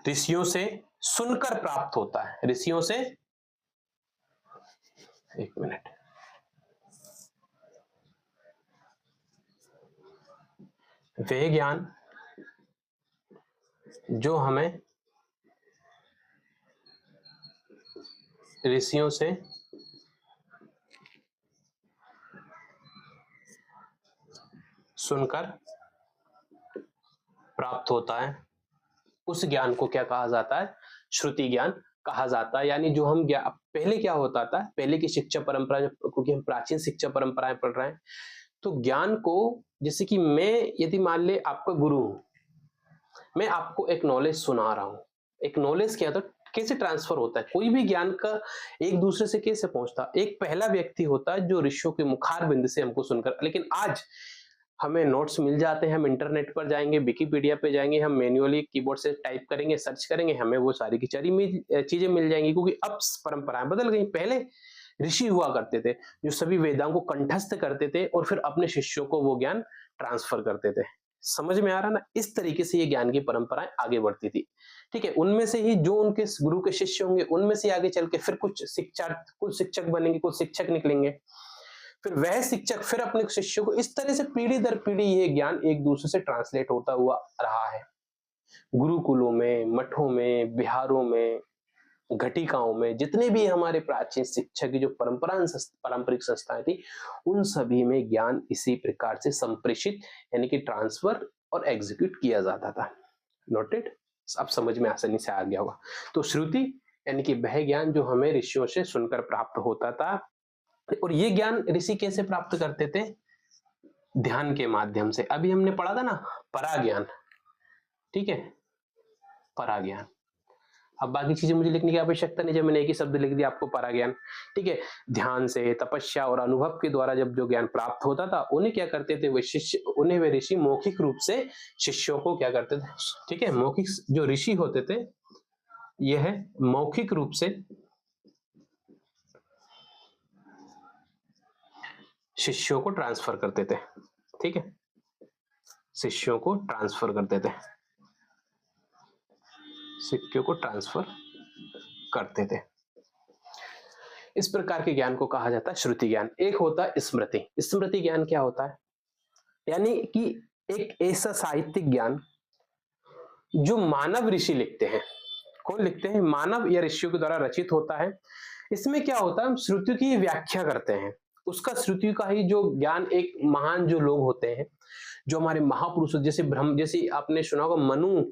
ऋषियों से सुनकर प्राप्त होता है। ऋषियों से, एक मिनट, वह ज्ञान जो हमें ऋषियों से सुनकर प्राप्त होता है, उस ज्ञान को क्या कहा जाता है, श्रुति ज्ञान कहा जाता है। यानी जो हम पहले क्या होता था, पहले की शिक्षा परंपरा, क्योंकि हम प्राचीन शिक्षा परंपराएं पढ़ रहे हैं, तो ज्ञान को, जैसे कि मैं यदि मान ले आपका गुरु हूं, मैं आपको एक नॉलेज सुना रहा हूं, एक नॉलेज क्या, तो कैसे ट्रांसफर होता है, कोई भी ज्ञान का एक दूसरे से कैसे पहुंचता, एक पहला व्यक्ति होता है जो ऋषियों के मुखार बिंद से हमको सुनकर, लेकिन आज हमें नोट्स मिल जाते हैं, हम इंटरनेट पर जाएंगे, विकिपीडिया पे जाएंगे, हम मैन्युअली कीबोर्ड से टाइप करेंगे, सर्च करेंगे, हमें वो सारी की सारी चीजें मिल जाएंगी, क्योंकि अब परंपराएं बदल गई। पहले ऋषि हुआ करते थे जो सभी वेदांग को कंठस्थ करते थे और फिर अपने शिष्यों को वो ज्ञान ट्रांसफर करते थे। समझ में आ रहा ना, इस तरीके से ये ज्ञान की परंपराएं आगे बढ़ती थी, ठीक है। उनमें से ही जो उनके गुरु के शिष्य होंगे, उनमें से आगे चल के फिर कुछ शिक्षक बनेंगे, कुछ शिक्षक निकलेंगे, फिर वह शिक्षक फिर अपने शिष्यों को, इस तरह से पीढ़ी दर पीढ़ी ये ज्ञान एक दूसरे से ट्रांसलेट होता हुआ रहा है। गुरुकुलों में, मठों में, बिहारों में, घटिकाओं में, जितने भी हमारे प्राचीन शिक्षा की जो पारंपरिक संस्थाएं थी, उन सभी में ज्ञान इसी प्रकार से संप्रेषित यानी कि ट्रांसफर और एग्जीक्यूट किया जाता था। नोटेड, अब समझ में आसानी से आ गया होगा। तो श्रुति यानी कि वह ज्ञान जो हमें ऋषियों से सुनकर प्राप्त होता था, और ये ज्ञान ऋषि कैसे प्राप्त करते थे, ध्यान के माध्यम से। अभी हमने पढ़ा था ना परा ज्ञान, ठीक है, परा ज्ञान। अब बाकी चीजें मुझे लिखने की आवश्यकता नहीं, जब मैंने एक ही शब्द लिख दिया आपको, परा ज्ञान, ठीक है। ध्यान से, तपस्या और अनुभव के द्वारा जब जो ज्ञान प्राप्त होता था, उन्हें क्या करते थे वे शिष्य, उन्हें वे ऋषि मौखिक रूप से शिष्यों को क्या करते थे, ठीक है। मौखिक जो ऋषि होते थे, यह मौखिक रूप से शिष्यों को ट्रांसफर करते थे। ठीक है, शिष्यों को ट्रांसफर करते थे, शिष्यों को ट्रांसफर करते थे। इस प्रकार के ज्ञान को कहा जाता है श्रुति ज्ञान। एक होता है स्मृति। स्मृति ज्ञान क्या होता है? यानी कि एक ऐसा साहित्यिक ज्ञान जो मानव ऋषि लिखते हैं। कौन लिखते हैं? मानव या ऋषियों के द्वारा रचित होता है। इसमें क्या होता है, हम श्रुति की व्याख्या करते हैं, उसका श्रुति का ही जो ज्ञान, एक महान जो लोग होते हैं, जो हमारे महापुरुष, जैसे जैसे आपने सुना होगा मनु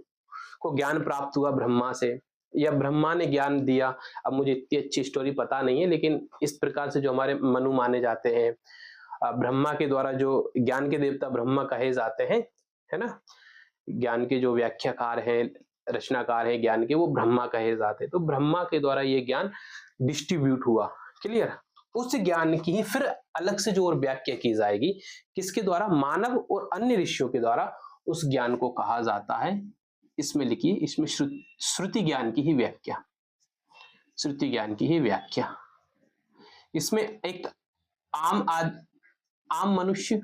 को ज्ञान प्राप्त हुआ ब्रह्मा से, या ब्रह्मा ने ज्ञान दिया। अब मुझे इतनी अच्छी स्टोरी पता नहीं है, लेकिन इस प्रकार से जो हमारे मनु माने जाते हैं, ब्रह्मा के द्वारा जो ज्ञान के देवता ब्रह्मा कहे जाते हैं, है ना, ज्ञान के जो व्याख्याकार हैं, रचनाकार हैं ज्ञान के, वो ब्रह्मा कहे जाते हैं। तो ब्रह्मा के द्वारा ये ज्ञान डिस्ट्रीब्यूट हुआ। क्लियर? उस ज्ञान की ही फिर अलग से जो और व्याख्या की जाएगी, किसके द्वारा? मानव और अन्य ऋषियों के द्वारा उस ज्ञान को कहा जाता है। इसमें लिखिए, इसमें श्रुति ज्ञान की ही व्याख्या, श्रुति ज्ञान की ही व्याख्या। इसमें एक आम मनुष्य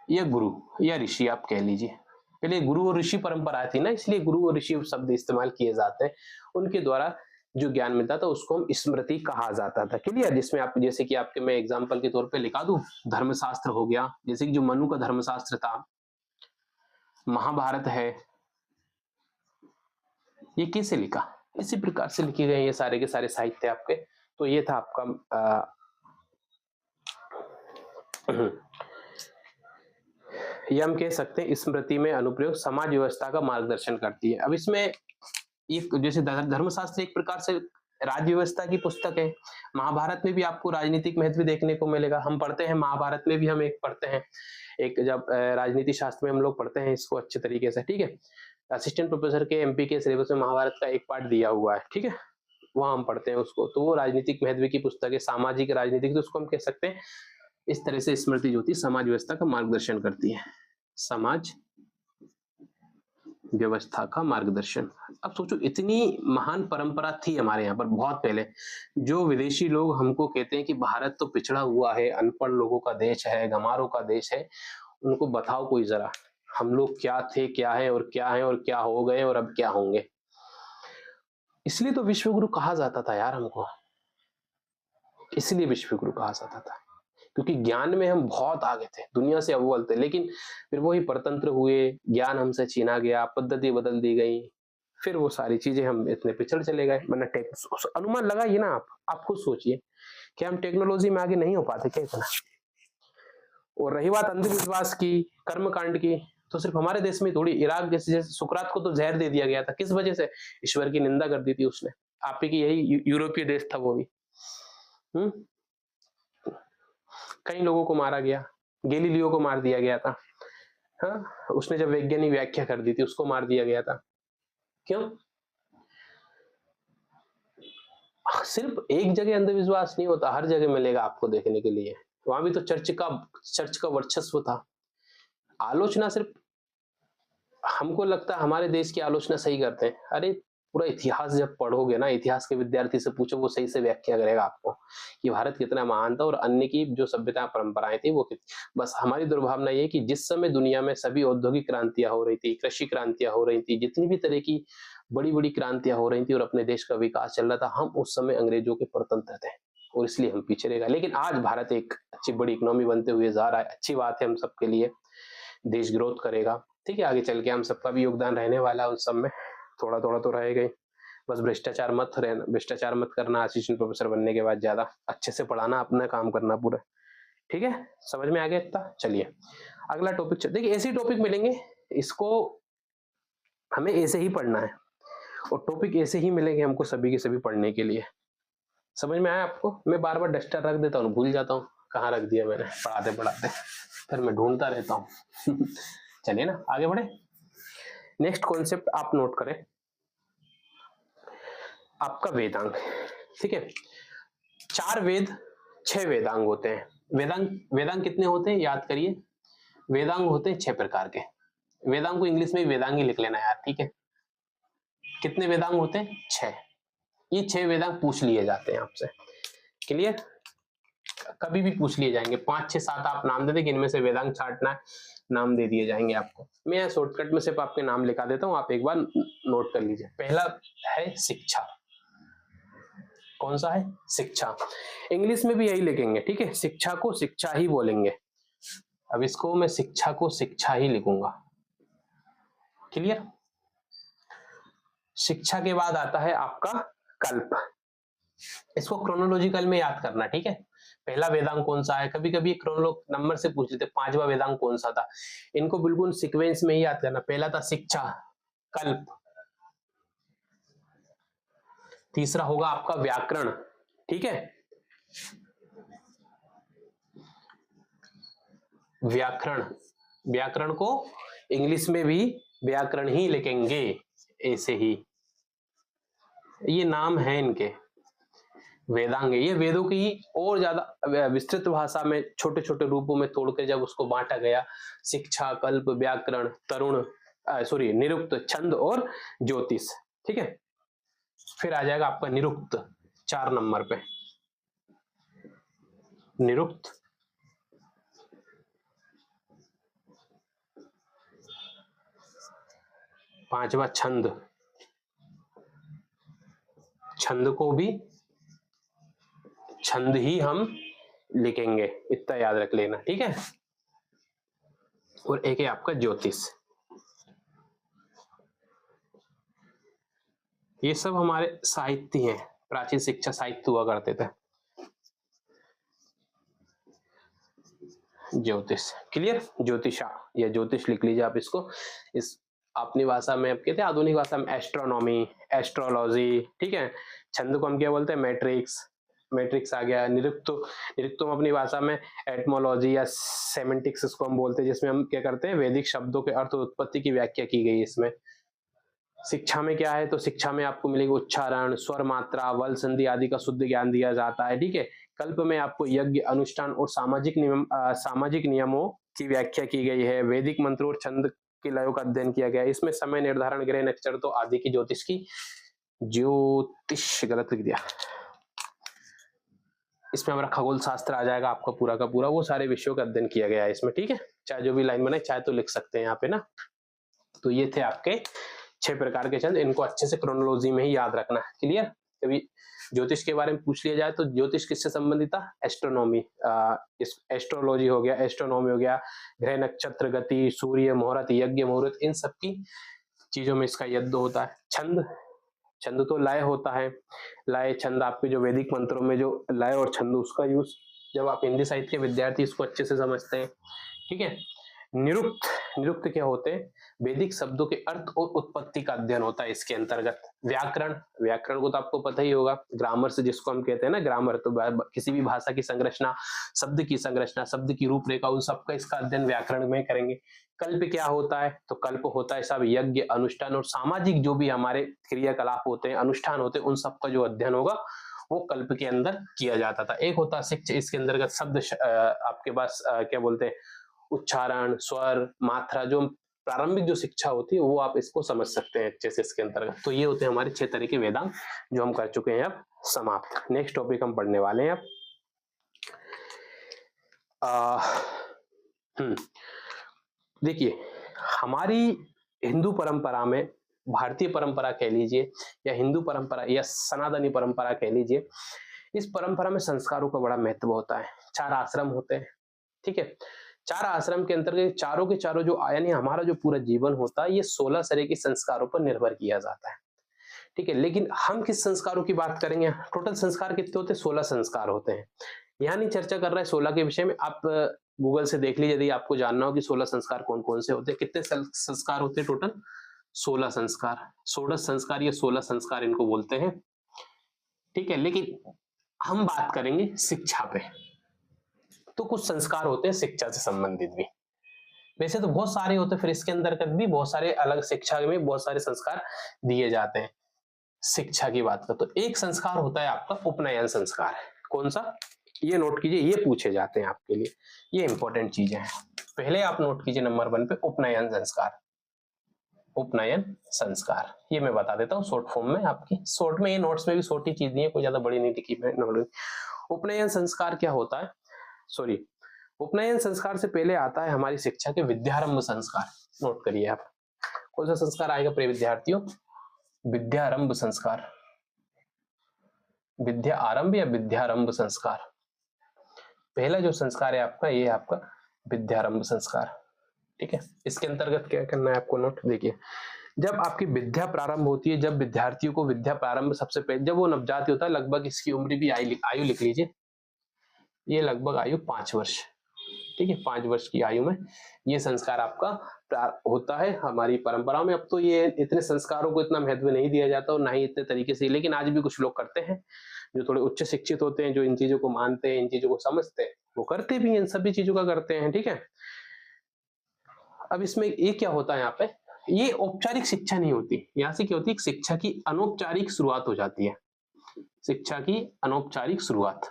या गुरु या ऋषि आप कह लीजिए, पहले गुरु और ऋषि परंपरा थी ना, इसलिए गुरु और ऋषि शब्द इस्तेमाल किए जाते हैं। उनके द्वारा जो ज्ञान मिलता था उसको हम स्मृति कहा जाता था। क्लियर? जिसमें आप, जैसे कि आपके मैं एग्जांपल के तौर पे लिखा दूं, धर्मशास्त्र हो गया, जैसे कि जो मनु का धर्मशास्त्र था, महाभारत है, ये कैसे लिखा? इसी प्रकार से लिखे गए ये सारे के सारे साहित्य आपके। तो ये था आपका ये हम कह सकते हैं स्मृति में अनुप्रयोग समाज व्यवस्था का मार्गदर्शन करती है। अब इसमें एक, जैसे धर्मशास्त्र एक प्रकार से राज्य व्यवस्था की पुस्तक है। महाभारत में भी आपको राजनीतिक महत्व देखने को मिलेगा। हम पढ़ते हैं महाभारत में भी, हम एक पढ़ते हैं, एक जब राजनीति शास्त्र में हम लोग पढ़ते हैं इसको अच्छे तरीके से। ठीक है, असिस्टेंट प्रोफेसर के एमपी के सिलेबस में महाभारत का एक पार्ट दिया हुआ है। ठीक है, वहां हम पढ़ते हैं उसको। तो वो राजनीतिक महत्व की पुस्तक है, सामाजिक राजनीतिक, तो उसको हम कह सकते हैं इस तरह से स्मृति जो होती है समाज व्यवस्था का मार्गदर्शन करती है, समाज व्यवस्था का मार्गदर्शन। अब सोचो, इतनी महान परंपरा थी हमारे यहाँ पर बहुत पहले। जो विदेशी लोग हमको कहते हैं कि भारत तो पिछड़ा हुआ है, अनपढ़ लोगों का देश है, गंवारों का देश है, उनको बताओ कोई जरा, हम लोग क्या थे, क्या है और क्या है और क्या हो गए और अब क्या होंगे। इसलिए तो विश्वगुरु कहा जाता था यार हमको, इसलिए विश्वगुरु कहा जाता था, क्योंकि ज्ञान में हम बहुत आगे थे, दुनिया से अव्वल थे। लेकिन फिर वही परतंत्र हुए, ज्ञान हमसे छीना गया, पद्धति बदल दी गई, फिर वो सारी चीजें हम इतने पिछड़ चले गए। वरना अनुमान लगाइए ना, आप खुद सोचिए कि हम टेक्नोलॉजी में आगे नहीं हो पाते क्या इतना। और रही बात अंधविश्वास की, कर्मकांड की, तो सिर्फ हमारे देश में थोड़ी, इराक जैसे सुकरात को तो जहर दे दिया गया था, किस वजह से? ईश्वर की निंदा कर दी थी उसने। आप ही की यही यूरोपीय देश था वो भी। कई लोगों को मारा गया, गैलीलियो को मार दिया गया था। हाँ, उसने जब वैज्ञानिक व्याख्या कर दी थी उसको मार दिया गया था। क्यों? सिर्फ एक जगह अंधविश्वास नहीं होता, हर जगह मिलेगा आपको देखने के लिए। वहां भी तो चर्च का वर्चस्व था। आलोचना सिर्फ, हमको लगता है हमारे देश की आलोचना सही करते हैं, अरे पूरा इतिहास जब पढ़ोगे ना, इतिहास के विद्यार्थी से पूछो, वो सही से व्याख्या करेगा आपको कि भारत कितना महान था और अन्य की जो सभ्यता परंपराएं थी वो बस हमारी दुर्भावना ये कि जिस समय दुनिया में सभी औद्योगिक क्रांतियां हो रही थी, कृषि क्रांतियां हो रही थी, जितनी भी तरह की बड़ी बड़ी क्रांतियां हो रही थी और अपने देश का विकास चल रहा था, हम उस समय अंग्रेजों के परतंत्र थे और इसलिए हम पीछे रह गए। लेकिन आज भारत एक अच्छी बड़ी इकोनॉमी बनते हुए जा रहा है, अच्छी बात है हम सबके लिए, देश ग्रोथ करेगा। ठीक है, आगे चल के हम सबका भी योगदान रहने वाला है उस सब में, थोड़ा थोड़ा तो रहेगा ही। बस भ्रष्टाचार मत करना असिस्टेंट प्रोफेसर बनने के बाद, ज्यादा अच्छे से पढ़ाना, अपना काम करना पूरा। ठीक है, समझ में आ गया इतना? चलिए अगला टॉपिक। देखिए ऐसे टॉपिक मिलेंगे, इसको हमें ऐसे ही पढ़ना है और टॉपिक ऐसे ही मिलेंगे हमको सभी के सभी पढ़ने के लिए। समझ में आया आपको? मैं बार बार डस्टर रख देता हूँ, भूल जाता हूँ कहाँ रख दिया मैंने, पढ़ाते पढ़ाते फिर मैं ढूंढता रहता हूँ। चलिए ना आगे बढ़े। नेक्स्ट कॉन्सेप्ट आप नोट करें, आपका वेदांग। ठीक है, 4 वेद 6 वेदांग होते हैं। वेदांग कितने होते हैं याद करिए, वेदांग होते हैं 6 प्रकार के। वेदांग को इंग्लिश में वेदांग ही लिख लेना यार, ठीक है। कितने वेदांग होते हैं? 6। ये 6 वेदांग पूछ लिए जाते हैं आपसे। क्लियर? कभी भी पूछ लिए जाएंगे, 5 6 7 आप नाम दे देंगे, इनमें से वेदांग छांटना है, नाम दे दिए जाएंगे आपको। मैं शॉर्टकट में सिर्फ आपके नाम लिखा देता हूँ, आप एक बार नोट कर लीजिए। पहला है शिक्षा। कौन सा है? शिक्षा। इंग्लिश में भी यही लिखेंगे, ठीक है, शिक्षा को शिक्षा ही बोलेंगे। अब इसको मैं शिक्षा को शिक्षा ही लिखूंगा। क्लियर? शिक्षा के बाद आता है आपका कल्प। इसको क्रोनोलॉजिकल में याद करना, ठीक है। पहला वेदांग कौन सा है, कभी कभी क्रोनोलॉग नंबर से पूछ लेते, 5वां वेदांग कौन सा था, इनको बिल्कुल सीक्वेंस में ही याद करना। पहला था शिक्षा, कल्प, तीसरा होगा आपका व्याकरण, ठीक है, व्याकरण। व्याकरण को इंग्लिश में भी व्याकरण ही लिखेंगे, ऐसे ही, ये नाम है इनके, वेदांग है। ये वेदों की और ज्यादा विस्तृत भाषा में छोटे छोटे रूपों में तोड़कर जब उसको बांटा गया, शिक्षा, कल्प, व्याकरण, तरुण, निरुक्त, छंद और ज्योतिष, ठीक है। फिर आ जाएगा आपका निरुक्त 4 नंबर पे, निरुक्त, पांचवा छंद, छंद को भी छंद ही हम लिखेंगे, इतना याद रख लेना, ठीक है। और एक है आपका ज्योतिष। ये सब हमारे साहित्य हैं, प्राचीन शिक्षा साहित्य हुआ करते थे। ज्योतिष, क्लियर? ज्योतिषा या ज्योतिष लिख लीजिए आप इसको। इस अपनी भाषा में आप कहते हैं, आधुनिक भाषा में एस्ट्रोनॉमी, एस्ट्रोलॉजी, ठीक है। छंद को हम क्या बोलते हैं? मैट्रिक्स, मैट्रिक्स आ गया। निरुक्त, निरुक्त हम अपनी भाषा में एटमोलॉजी या सेमेंटिक्स इसको हम बोलते हैं, जिसमें हम क्या करते हैं, वैदिक शब्दों के अर्थ उत्पत्ति की व्याख्या की गई है इसमें। शिक्षा में क्या है, तो शिक्षा में आपको मिलेगा उच्चारण, स्वर, मात्रा, वल, संधि आदि का शुद्ध ज्ञान दिया जाता है, ठीक है। कल्प में आपको यज्ञ, अनुष्ठान और सामाजिक नियमों की व्याख्या की गई है। वैदिक मंत्रों और छंद के लयों का अध्ययन किया गया है। इसमें समय निर्धारण, ग्रह, नक्षत्र तो आदि की ज्योतिष की, ज्योतिष गलत लिख दिया, इसमें हमारा खगोल शास्त्र आ जाएगा आपका पूरा का पूरा, वो सारे विषयों का अध्ययन किया गया है इसमें, ठीक है। चाहे जो भी लाइन बनाए चाहे तो लिख सकते हैं यहाँ पे ना। तो ये थे आपके 6 प्रकार के छंद, इनको अच्छे से क्रोनोलॉजी में ही याद रखना है, क्लियर। कभी ज्योतिष के बारे में पूछ लिया जाए तो ज्योतिष किससे संबंधित था? एस्ट्रोनॉमी, एस्ट्रोलॉजी हो गया, एस्ट्रोनॉमी हो गया, ग्रह, नक्षत्र, गति, सूर्य, मुहूर्त, यज्ञ, मुहूर्त, इन सब की चीजों में इसका युद्ध होता है। छंद, छंद तो लय होता है, लय छंद आपके जो वैदिक मंत्रों में जो लय और छंद, उसका यूज जब आप हिंदी साहित्य के विद्यार्थी इसको अच्छे से समझते हैं, ठीक है। निरुक्त, निरुक्त क्या होते हैं? वैदिक शब्दों के अर्थ और उत्पत्ति का अध्ययन होता है इसके अंतर्गत। व्याकरण, व्याकरण को तो आपको पता ही होगा, ग्रामर से जिसको हम कहते हैं ना, ग्रामर, तो किसी भी भाषा की संरचना, शब्द की संरचना, शब्द की रूपरेखा, उन सबका इसका अध्ययन व्याकरण में करेंगे। कल्प क्या होता है? तो कल्प होता है सब यज्ञ, अनुष्ठान और सामाजिक जो भी हमारे क्रियाकलाप होते हैं, अनुष्ठान होते हैं, उन सबका जो अध्ययन होगा वो कल्प के अंदर किया जाता था। एक होता है शिक्षा, इसके अंतर्गत शब्द आपके पास क्या बोलते हैं, उच्चारण, स्वर, मात्रा, जो प्रारंभिक जो शिक्षा होती है वो आप इसको समझ सकते हैं अच्छे से इसके अंतर्गत। तो ये होते हैं हमारे 6 तरह के वेदांग जो हम कर चुके हैं अब समाप्त। नेक्स्ट टॉपिक हम पढ़ने वाले हैं अब। देखिए, हमारी हिंदू परंपरा में, भारतीय परंपरा कह लीजिए या हिंदू परंपरा या सनातनी परंपरा कह लीजिए, इस परंपरा में संस्कारों का बड़ा महत्व होता है। 4 आश्रम होते हैं, ठीक है। 4 आश्रम के अंतर्गत चारों के चारों जो यानी हमारा जो पूरा जीवन होता है, ये 16 तरह के संस्कारों पर निर्भर किया जाता है, ठीक है। लेकिन हम किस संस्कारों की बात करेंगे? टोटल संस्कार कितने होते हैं? 16 संस्कार होते हैं। यहाँ नहीं चर्चा कर रहा है 16 के विषय में, आप गूगल से देख लीजिए यदि आपको जानना हो कि 16 संस्कार कौन कौन से होते हैं। कितने संस्कार होते हैं टोटल? 16 संस्कार, 16 संस्कार या 16 संस्कार इनको बोलते हैं, ठीक है। लेकिन हम बात करेंगे शिक्षा पे, तो कुछ संस्कार होते हैं शिक्षा से संबंधित भी, वैसे तो बहुत सारे होते हैं, फिर इसके अंतर्गत भी बहुत सारे अलग शिक्षा में बहुत सारे संस्कार दिए जाते हैं। शिक्षा की बात करें तो एक संस्कार होता है आपका उपनयन संस्कार। कौन सा? ये नोट कीजिए, ये पूछे जाते हैं आपके लिए, ये इंपॉर्टेंट चीजें हैं। पहले आप नोट कीजिए नंबर 1 पे उपनयन संस्कार। उपनयन संस्कार ये मैं बता देता हूँ शॉर्ट फॉर्म में, आपकी शॉर्ट में, ये नोट्स में भी छोटी चीज नहीं है, कोई ज्यादा बड़ी नहीं लिखी है। उपनयन संस्कार क्या होता है? सॉरी, उपनयन संस्कार से पहले आता है हमारी शिक्षा के विद्यारंभ संस्कार। नोट करिए आप, कौन सा संस्कार आएगा प्रिय विद्यार्थियों? विद्यारंभ संस्कार, विद्या आरंभ या विद्यारंभ संस्कार। पहला जो संस्कार है आपका, ये आपका विद्यारंभ संस्कार। ठीक है, इसके अंतर्गत क्या करना है आपको? नोट देखिए, जब आपकी विद्या प्रारंभ होती है, जब विद्यार्थियों को विद्या प्रारंभ, सबसे पहले जब वो नवजात होता है, लगभग इसकी उम्र भी आयु लिख लीजिए, ये लगभग आयु 5 वर्ष। ठीक है, 5 वर्ष की आयु में ये संस्कार आपका होता है हमारी परंपरा में। अब तो ये इतने संस्कारों को इतना महत्व नहीं दिया जाता और ना ही इतने तरीके से, लेकिन आज भी कुछ लोग करते हैं जो थोड़े उच्च शिक्षित होते हैं, जो इन चीजों को मानते हैं, इन चीजों को समझते हैं, वो करते भी हैं, इन सभी चीजों का करते हैं। ठीक है, अब इसमें ये क्या होता है, यहाँ पे ये औपचारिक शिक्षा नहीं होती, यहाँ से क्या होती है, शिक्षा की अनौपचारिक शुरुआत हो जाती है, शिक्षा की अनौपचारिक शुरुआत।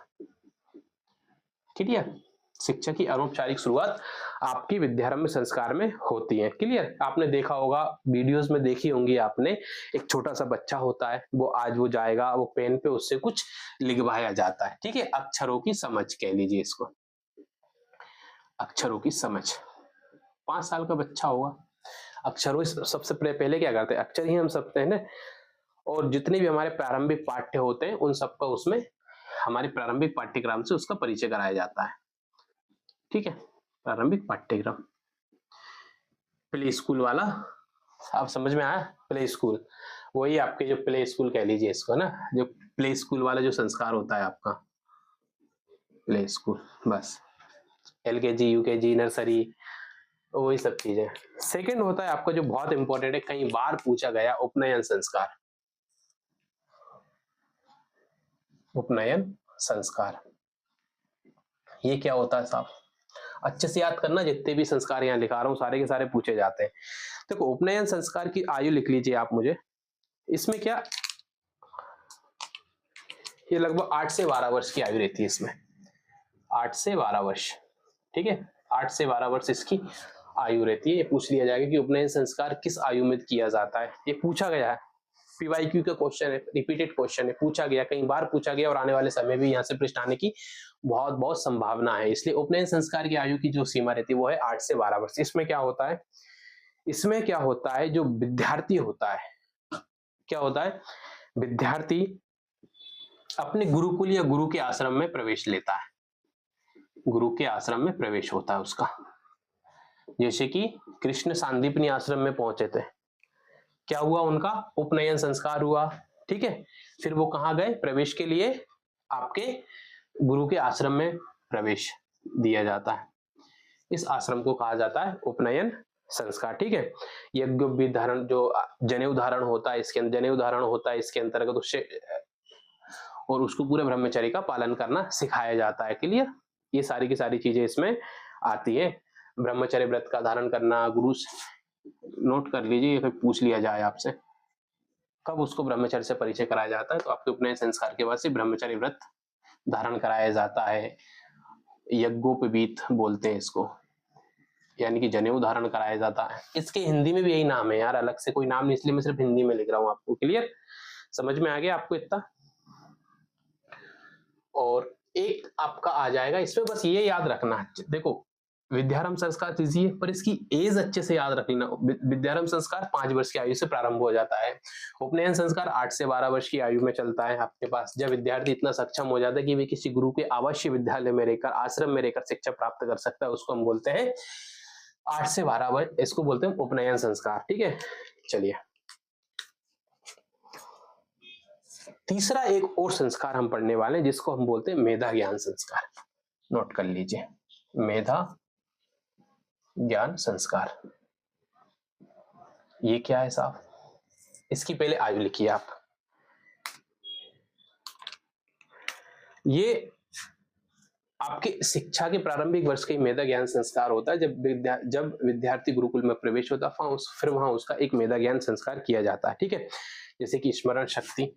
क्लियर, शिक्षा की अनौपचारिक शुरुआत आपकी विद्यारंभ संस्कार में होती है। क्लियर, आपने देखा होगा, वीडियोस में देखी होंगी आपने, एक छोटा सा बच्चा होता है, वो आज वो जाएगा, वो पेन पे उससे कुछ लिखवाया जाता है। ठीक है, अक्षरों की समझ कह लीजिए इसको, अक्षरों की समझ। 5 साल का बच्चा होगा, अक्षरों सबसे पहले क्या करते हैं, अक्षर ही हम सकते हैं ना, और जितने भी हमारे प्रारंभिक पाठ्य होते हैं उन सबका उसमें हमारे प्रारंभिक पाठ्यक्रम से उसका परिचय कराया जाता है। ठीक है, प्रारंभिक पाठ्यक्रम, प्ले स्कूल वाला, आप समझ में आया? प्ले स्कूल, वही आपके जो प्ले स्कूल कह लीजिए इसको ना, जो प्ले स्कूल वाला जो संस्कार होता है आपका, प्ले स्कूल, बस LKG UKG नर्सरी, वही सब चीजें। सेकंड होता है आपका जो बहुत इंपॉर्टेंट है, कई बार पूछा गया, उपनयन संस्कार। उपनयन संस्कार ये क्या होता है साहब? अच्छे से याद करना, जितने भी संस्कार यहाँ लिखा रहा हूँ सारे के सारे पूछे जाते हैं। देखो, उपनयन संस्कार की आयु लिख लीजिए आप मुझे, इसमें क्या, ये लगभग 8 से 12 वर्ष की आयु रहती है इसमें, 8 से 12 वर्ष। ठीक है, 8 से 12 वर्ष इसकी आयु रहती है। ये पूछ लिया जाएगा कि उपनयन संस्कार किस आयु में किया जाता है, ये पूछा गया है, PYQ का क्वेश्चन है, रिपीटेड क्वेश्चन है, पूछा गया, कई बार पूछा गया, और आने वाले समय भी यहाँ से प्रश्न आने की बहुत बहुत संभावना है। इसलिए उपनयन संस्कार की आयु की जो सीमा रहती है वो है 8 से 12 वर्ष। इसमें क्या होता है, इसमें क्या होता है, जो विद्यार्थी होता है, क्या होता है, विद्यार्थी अपने गुरुकुल या गुरु के आश्रम में प्रवेश लेता है, गुरु के आश्रम में प्रवेश होता है उसका। जैसे कि कृष्ण सांदीपनी आश्रम में पहुंचे थे, क्या हुआ, उनका उपनयन संस्कार हुआ। ठीक है, फिर वो कहाँ गए प्रवेश के लिए, आपके गुरु के आश्रम में प्रवेश दिया जाता है, इस आश्रम को कहा जाता है उपनयन संस्कार। ठीक है, यज्ञ धारण, जो जनेऊ धारण होता है, इसके जनेऊ धारण होता है इसके अंतर्गत, उससे और उसको पूरे ब्रह्मचर्य का पालन करना सिखाया जाता है। क्लियर, ये सारी की सारी चीजें इसमें आती है। ब्रह्मचर्य व्रत का धारण करना, गुरु, नोट कर लीजिए, फिर पूछ लिया जाए आपसे कब उसको ब्रह्मचर्य से परिचय कराया जाता है, तो आपके उपनयन संस्कार के बाद से ब्रह्मचर्य व्रत धारण कराया जाता है। यज्ञोपवीत बोलते हैं इसको, यानी कि जनेऊ धारण कराया जाता है। इसके हिंदी में भी यही नाम है यार, अलग से कोई नाम नहीं, इसलिए मैं सिर्फ हिंदी में लिख रहा हूं आपको। क्लियर, समझ में आ गया आपको इतना? और एक आपका आ जाएगा इसमें, बस ये याद रखना, देखो विद्यारंभ संस्कार दीजिए, पर इसकी एज अच्छे से याद रख लेना। विद्यारंभ संस्कार 5 वर्ष की आयु से प्रारंभ हो जाता है, उपनयन संस्कार 8 से 12 वर्ष की आयु में चलता है आपके पास, जब विद्यार्थी इतना सक्षम हो जाता है कि वे किसी गुरु के आवासीय विद्यालय में रहकर, आश्रम में रहकर शिक्षा प्राप्त कर सकता है, उसको हम बोलते हैं 8 से 12 वर्ष, इसको बोलते हैं उपनयन संस्कार। ठीक है, चलिए तीसरा एक और संस्कार हम पढ़ने वाले हैं, जिसको हम बोलते हैं मेधा ज्ञान संस्कार। नोट कर लीजिए, मेधा ज्ञान संस्कार, ये क्या है साहब? इसकी पहले आयु लिखिए आप। ये आपके शिक्षा के प्रारंभिक वर्ष का मेधा ज्ञान संस्कार होता है, जब विद्यार्थी गुरुकुल में प्रवेश होता है, फिर वहां उसका एक मेधा ज्ञान संस्कार किया जाता है। ठीक है, जैसे कि स्मरण शक्ति,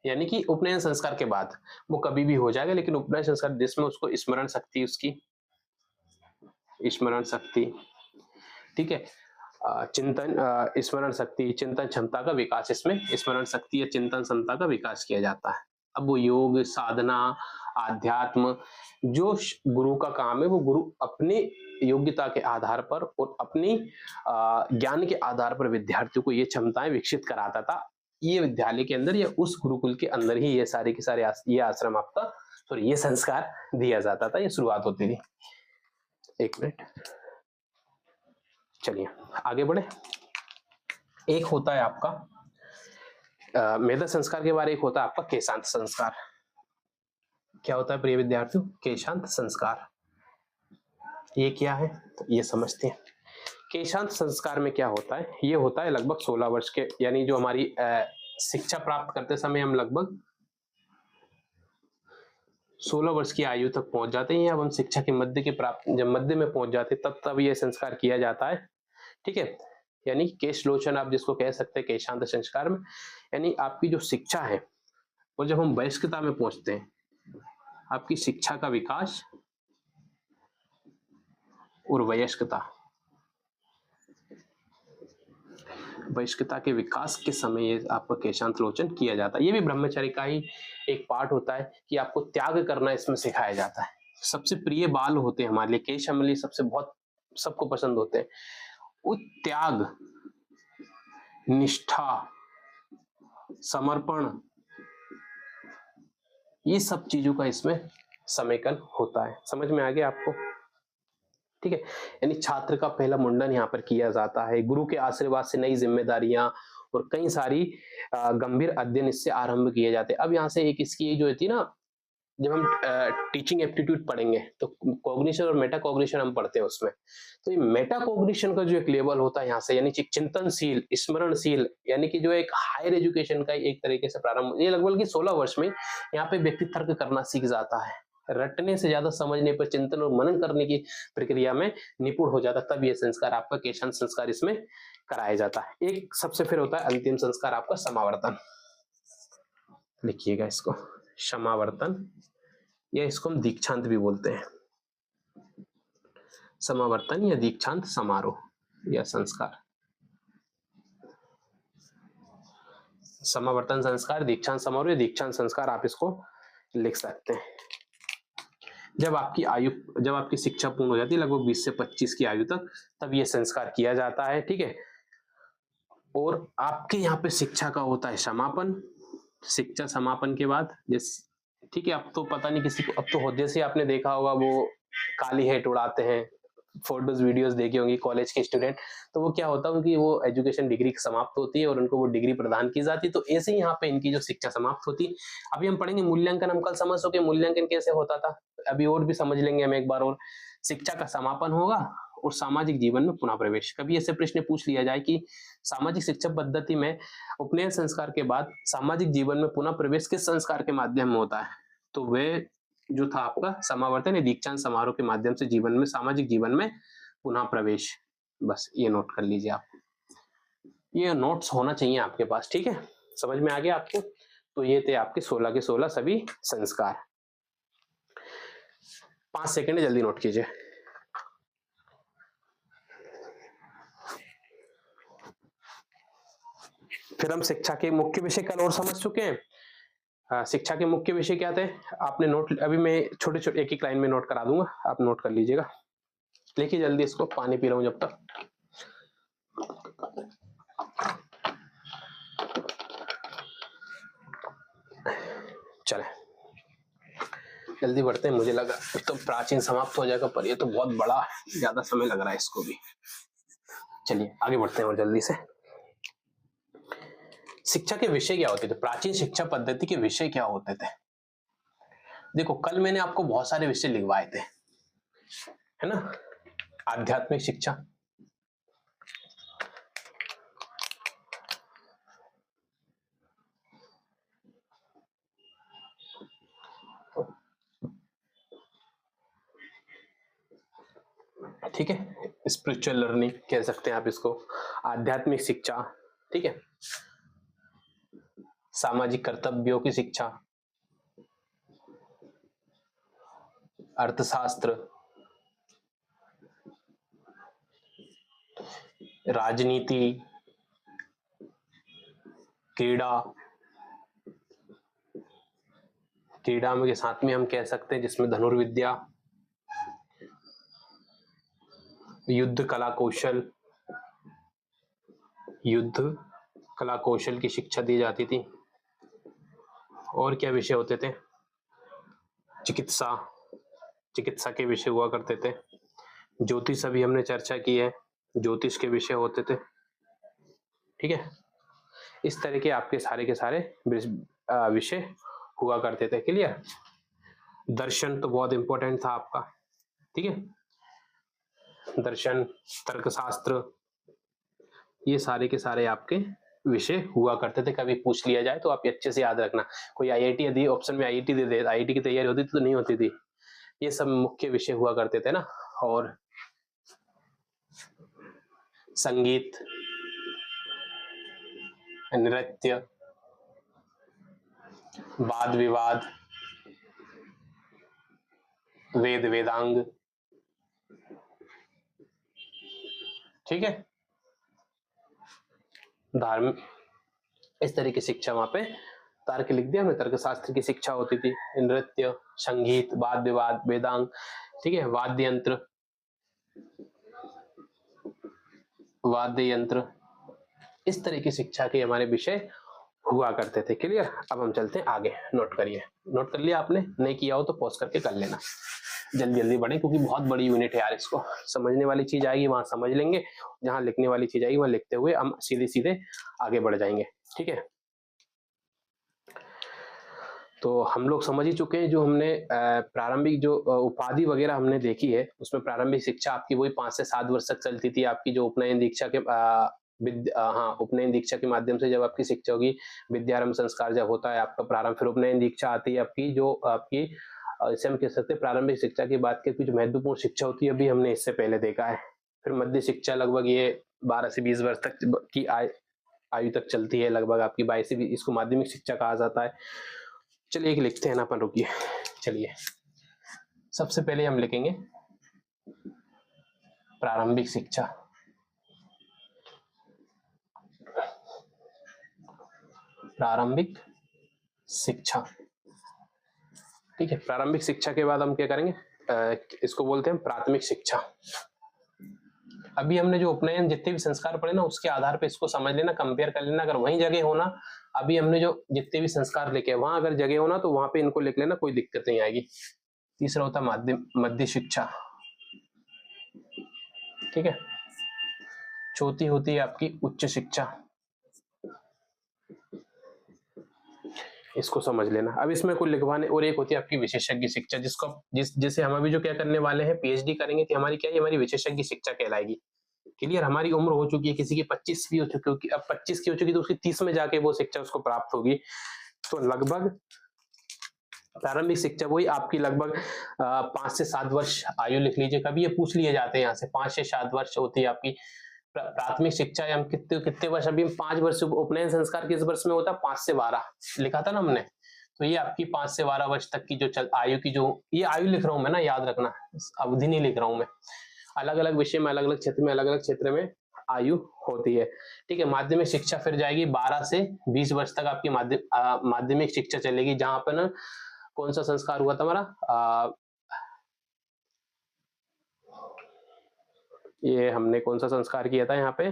यानी कि उपनयन संस्कार के बाद वो कभी भी हो जाएगा, लेकिन उपनयन संस्कार जिसमें उसको स्मरण शक्ति, उसकी स्मरण शक्ति, ठीक है, चिंतन, स्मरण शक्ति, चिंतन क्षमता का विकास, इसमें स्मरण शक्ति या चिंतन क्षमता का विकास किया जाता है। अब वो योग, साधना, आध्यात्म, जो गुरु का काम है वो गुरु अपने योग्यता के आधार पर और अपनी ज्ञान के आधार पर विद्यार्थियों को ये क्षमताएं विकसित कराता था। ये विद्यालय के अंदर या उस गुरुकुल के अंदर ही ये सारे के सारे ये आश्रम आपका, सॉरी, ये संस्कार दिया जाता था, ये शुरुआत होती थी। एक मिनट, चलिए आगे बढ़े। एक होता है आपका मेधा संस्कार के बारे, एक होता है आपका केशांत संस्कार। क्या होता है प्रिय विद्यार्थियों? केशांत संस्कार। ये क्या है तो ये समझते हैं। केशांत संस्कार में क्या होता है? ये होता है लगभग 16 वर्ष के, यानी जो हमारी शिक्षा प्राप्त करते समय हम लगभग 16 वर्ष की आयु तक पहुंच जाते हैं, या हम शिक्षा के मध्य के प्राप्त, जब मध्य में पहुंच जाते तब ये संस्कार किया जाता है। ठीक है, यानी केशलोचन आप जिसको कह सकते हैं केशांत संस्कार में, यानी आपकी जो शिक्षा है वो जब हम वयस्कता में पहुंचते हैं, आपकी शिक्षा का विकास और वयस्कता के विकास के समय ये आपका केशांत लोचन किया जाता है। ये भी ब्रह्मचर्य का ही एक पार्ट होता है कि आपको त्याग करना इसमें सिखाया जाता है। सबसे प्रिय बाल होते हैं हमारे लिए केश, हमारे लिए सबसे बहुत सबको पसंद होते हैं। वो त्याग, निष्ठा, समर्पण, ये सब चीजों का इसमें समेकन होता है। समझ में आ गया आपको? ठीक है, यानी छात्र का पहला मुंडन यहाँ पर किया जाता है। गुरु के आशीर्वाद से नई जिम्मेदारियां और कई सारी गंभीर अध्ययन इससे आरंभ किए जाते हैं। अब यहाँ से एक इसकी जो होती है ना, जब हम टीचिंग एप्टीट्यूड पढ़ेंगे तो कॉग्निशन और मेटा कॉग्निशन हम पढ़ते हैं उसमें, तो ये मेटा कॉग्निशन का जो एक लेवल होता है यहाँ से, यानी चिंतनशील, स्मरणशील, यानी कि जो एक हायर एजुकेशन का एक तरीके से प्रारंभ, ये लगभग कि 16 वर्ष में यहाँ पे व्यक्ति तर्क करना सीख जाता है। रटने से ज्यादा समझने पर, चिंतन और मनन करने की प्रक्रिया में निपुण हो जाता, तब ये संस्कार आपका केशांत संस्कार इसमें कराया जाता है। एक सबसे फिर होता है अंतिम संस्कार आपका समावर्तन। लिखिएगा इसको, समावर्तन, या इसको हम दीक्षांत भी बोलते हैं। समावर्तन या दीक्षांत समारोह या संस्कार, समावर्तन संस्कार, दीक्षांत समारोह या दीक्षांत संस्कार, आप इसको लिख सकते हैं। जब आपकी आयु, जब आपकी शिक्षा पूर्ण हो जाती है लगभग 20 से 25 की आयु तक, तब यह संस्कार किया जाता है। ठीक है, और आपके यहाँ पे शिक्षा का होता है समापन। शिक्षा समापन के बाद जिस, ठीक है, अब तो पता नहीं किसी को, अब तो होते से आपने देखा होगा वो काली हेट उड़ाते हैं, फोटोज वीडियोस देखे होंगे कॉलेज के स्टूडेंट, तो वो क्या होता है उनकी वो एजुकेशन डिग्री समाप्त होती है और उनको वो डिग्री प्रदान की जाती है। तो ऐसे ही यहाँ पे इनकी जो शिक्षा समाप्त होती है। अभी हम पढ़ेंगे मूल्यांकन, हम कल समझ सके मूल्यांकन कैसे होता था, अभी और भी समझ लेंगे हम एक बार और। शिक्षा का समापन होगा और सामाजिक जीवन में पुनः प्रवेश। कभी ऐसे प्रश्न पूछ लिया जाए कि सामाजिक शिक्षा पद्धति में उपनयन संस्कार के बाद सामाजिक जीवन में पुनः प्रवेश किस संस्कार के माध्यम में होता है, तो वे जो था आपका समावर्तन या दीक्षांत समारोह के माध्यम से जीवन में, सामाजिक जीवन में पुनः प्रवेश। बस ये नोट कर लीजिए आप, ये नोट्स होना चाहिए आपके पास। ठीक है, समझ में आ गया आपको? तो ये थे आपके 16 के 16 सभी संस्कार। 5 सेकंड जल्दी नोट कीजिए। फिर हम शिक्षा के मुख्य विषय कल और समझ चुके हैं। शिक्षा के मुख्य विषय क्या थे आपने नोट, अभी मैं छोटे छोटे एक एक लाइन में नोट करा दूंगा, आप नोट कर लीजिएगा। लिखिए जल्दी इसको, पानी पी रहा हूं जब तक। चले जल्दी बढ़ते हैं, मुझे लगा तो प्राचीन समाप्त हो जाएगा, पर ये तो बहुत बड़ा है, ज्यादा समय लग रहा है इसको भी। चलिए आगे बढ़ते हैं और जल्दी से। शिक्षा के विषय क्या होते थे? प्राचीन शिक्षा पद्धति के विषय क्या होते थे? देखो कल मैंने आपको बहुत सारे विषय लिखवाए थे, है ना। आध्यात्मिक शिक्षा, ठीक है, स्पिरिचुअल लर्निंग कह सकते हैं आप इसको, आध्यात्मिक शिक्षा, ठीक है, सामाजिक कर्तव्यों की शिक्षा, अर्थशास्त्र, राजनीति, क्रीड़ा, क्रीड़ा में के साथ में हम कह सकते हैं जिसमें धनुर्विद्या, युद्ध कला कौशल, युद्ध कला कौशल की शिक्षा दी जाती थी। और क्या विषय होते थे? चिकित्सा, चिकित्सा के विषय हुआ करते थे। ज्योतिष अभी हमने चर्चा की है, ज्योतिष के विषय होते थे। ठीक है, इस तरह के आपके सारे के सारे विषय हुआ करते थे। क्लियर? दर्शन तो बहुत इंपॉर्टेंट था आपका। ठीक है, दर्शन, तर्कशास्त्र, ये सारे के सारे आपके विषय हुआ करते थे। कभी पूछ लिया जाए तो आप अच्छे से याद रखना। कोई आईआईटी यदि ऑप्शन में आईआईटी दे दे, आईआईटी की तैयारी होती थी तो नहीं होती थी। ये सब मुख्य विषय हुआ करते थे ना। और संगीत, नृत्य, वाद विवाद, वेद वेदांग। ठीक है, धार्मिक, इस तरह की शिक्षा वहां पे तर्क लिख दिया हमने, तर्कशास्त्र की शिक्षा होती थी। नृत्य, संगीत, वाद विवाद, वेदांग। ठीक है, वाद्य यंत्र, वाद्य यंत्र, इस तरह की शिक्षा के हमारे विषय हुआ करते थे। क्लियर? अब हम चलते हैं आगे। नोट करिए, नोट कर लिया आपने? नहीं किया हो तो पॉज करके कर लेना। जल्दी जल्दी बढ़े क्योंकि बहुत बड़ी यूनिट है यार। इसको समझने वाली चीज आएगी वहां समझ लेंगे, जहां लिखने वाली चीज आएगी वहां लिखते हुए हम सीधे सीधे आगे बढ़ जाएंगे। ठीक है, तो हम लोग समझ ही चुके हैं। जो हमने प्रारंभिक जो उपाधि वगैरह हमने देखी है, उसमें प्रारंभिक शिक्षा आपकी वही 5 से 7 वर्ष तक चलती थी। आपकी जो उपनयन दीक्षा के उपनयन दीक्षा के माध्यम से जब आपकी शिक्षा होगी, विद्यारंभ संस्कार जब होता है आपका प्रारंभ, फिर उपनयन दीक्षा आती है आपकी, जो आपकी इसे हम कह सकते हैं प्रारंभिक शिक्षा की बात की जो महत्वपूर्ण शिक्षा होती है, अभी हमने इससे पहले देखा है। फिर मध्य शिक्षा लगभग ये 12 से 20 वर्ष तक की आयु तक चलती है, लगभग आपकी 22 से 20, इसको माध्यमिक शिक्षा कहा जाता है। चलिए एक लिखते हैं ना अपन, रुकिए। चलिए सबसे पहले हम लिखेंगे प्रारंभिक शिक्षा। प्रारंभिक शिक्षा, ठीक है। प्रारंभिक शिक्षा के बाद हम क्या करेंगे, इसको बोलते हैं प्राथमिक शिक्षा। अभी हमने जो उपनयन जितने भी संस्कार पढ़े ना, उसके आधार पे इसको समझ लेना, कंपेयर कर लेना। अगर वहीं जगह होना, अभी हमने जो जितने भी संस्कार लिखे वहां अगर जगह होना तो वहां पे इनको लिख लेना, कोई दिक्कत नहीं आएगी। तीसरा होता मध्य शिक्षा, ठीक है। चौथी होती है आपकी उच्च शिक्षा, इसको समझ लेना। अब इसमें कोई लिखवाने, और एक होती है आपकी विशेषज्ञ शिक्षा, जिसको जैसे हम अभी जो क्या करने वाले हैं, पीएचडी करेंगे, तो हमारी क्या है, हमारी विशेषज्ञ शिक्षा कहलाएगी। क्लियर? हमारी उम्र हो चुकी है, किसी की 25 भी हो चुकी होगी, अब 25 की हो चुकी तो उसकी 30 में जाके वो शिक्षा उसको प्राप्त होगी। तो लगभग प्रारंभिक शिक्षा वही आपकी लगभग 5 से 7 वर्ष आयु लिख लीजिए। कभी ये पूछ लिए जाते हैं यहाँ से, 5 से 7 वर्ष होती है आपकी प्राथमिक शिक्षा। हम कितने वर्ष, अभी 5 वर्ष, उपनयन संस्कार किस वर्ष में होता है, 5 से 12 लिखा था ना हमने। तो ये आपकी 5 से 12 वर्ष तक की जो आयु की, जो ये आयु लिख रहा हूं मैं ना, याद रखना, अवधि नहीं लिख रहा हूं मैं। अलग अलग विषय में, अलग अलग क्षेत्र में, अलग अलग क्षेत्र में आयु होती है, ठीक है। माध्यमिक शिक्षा फिर जाएगी 12 से 20 वर्ष तक आपकी माध्यमिक शिक्षा चलेगी, जहां पर ना कौन सा संस्कार हुआ था हमारा, ये हमने कौन सा संस्कार किया था यहाँ पे,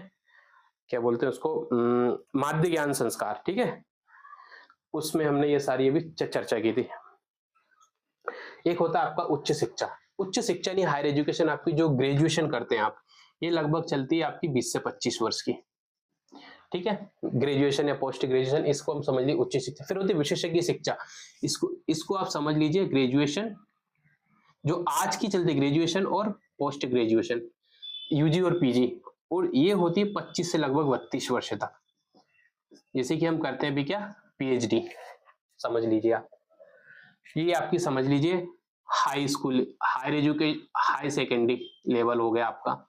क्या बोलते हैं उसको, माध्य ज्ञान संस्कार, ठीक है। उसमें हमने ये सारी अभी चर्चा की थी। एक होता है आपका उच्च शिक्षा। उच्च शिक्षा नहीं, हायर एजुकेशन, आपकी जो ग्रेजुएशन करते हैं आप, ये लगभग चलती है आपकी 20 से 25 वर्ष की, ठीक है। ग्रेजुएशन या पोस्ट ग्रेजुएशन, इसको हम समझ लीजिए उच्च शिक्षा। फिर होती है विशेषज्ञ शिक्षा, इसको आप समझ लीजिए ग्रेजुएशन, जो आज की चलती ग्रेजुएशन और पोस्ट ग्रेजुएशन, यूजी और पीजी, और ये होती है 25 से लगभग 32 वर्ष तक। जैसे कि हम करते हैं अभी क्या, पीएचडी, समझ लीजिए आप। ये आपकी समझ लीजिए high school, higher education, high secondary level हो गया आपका,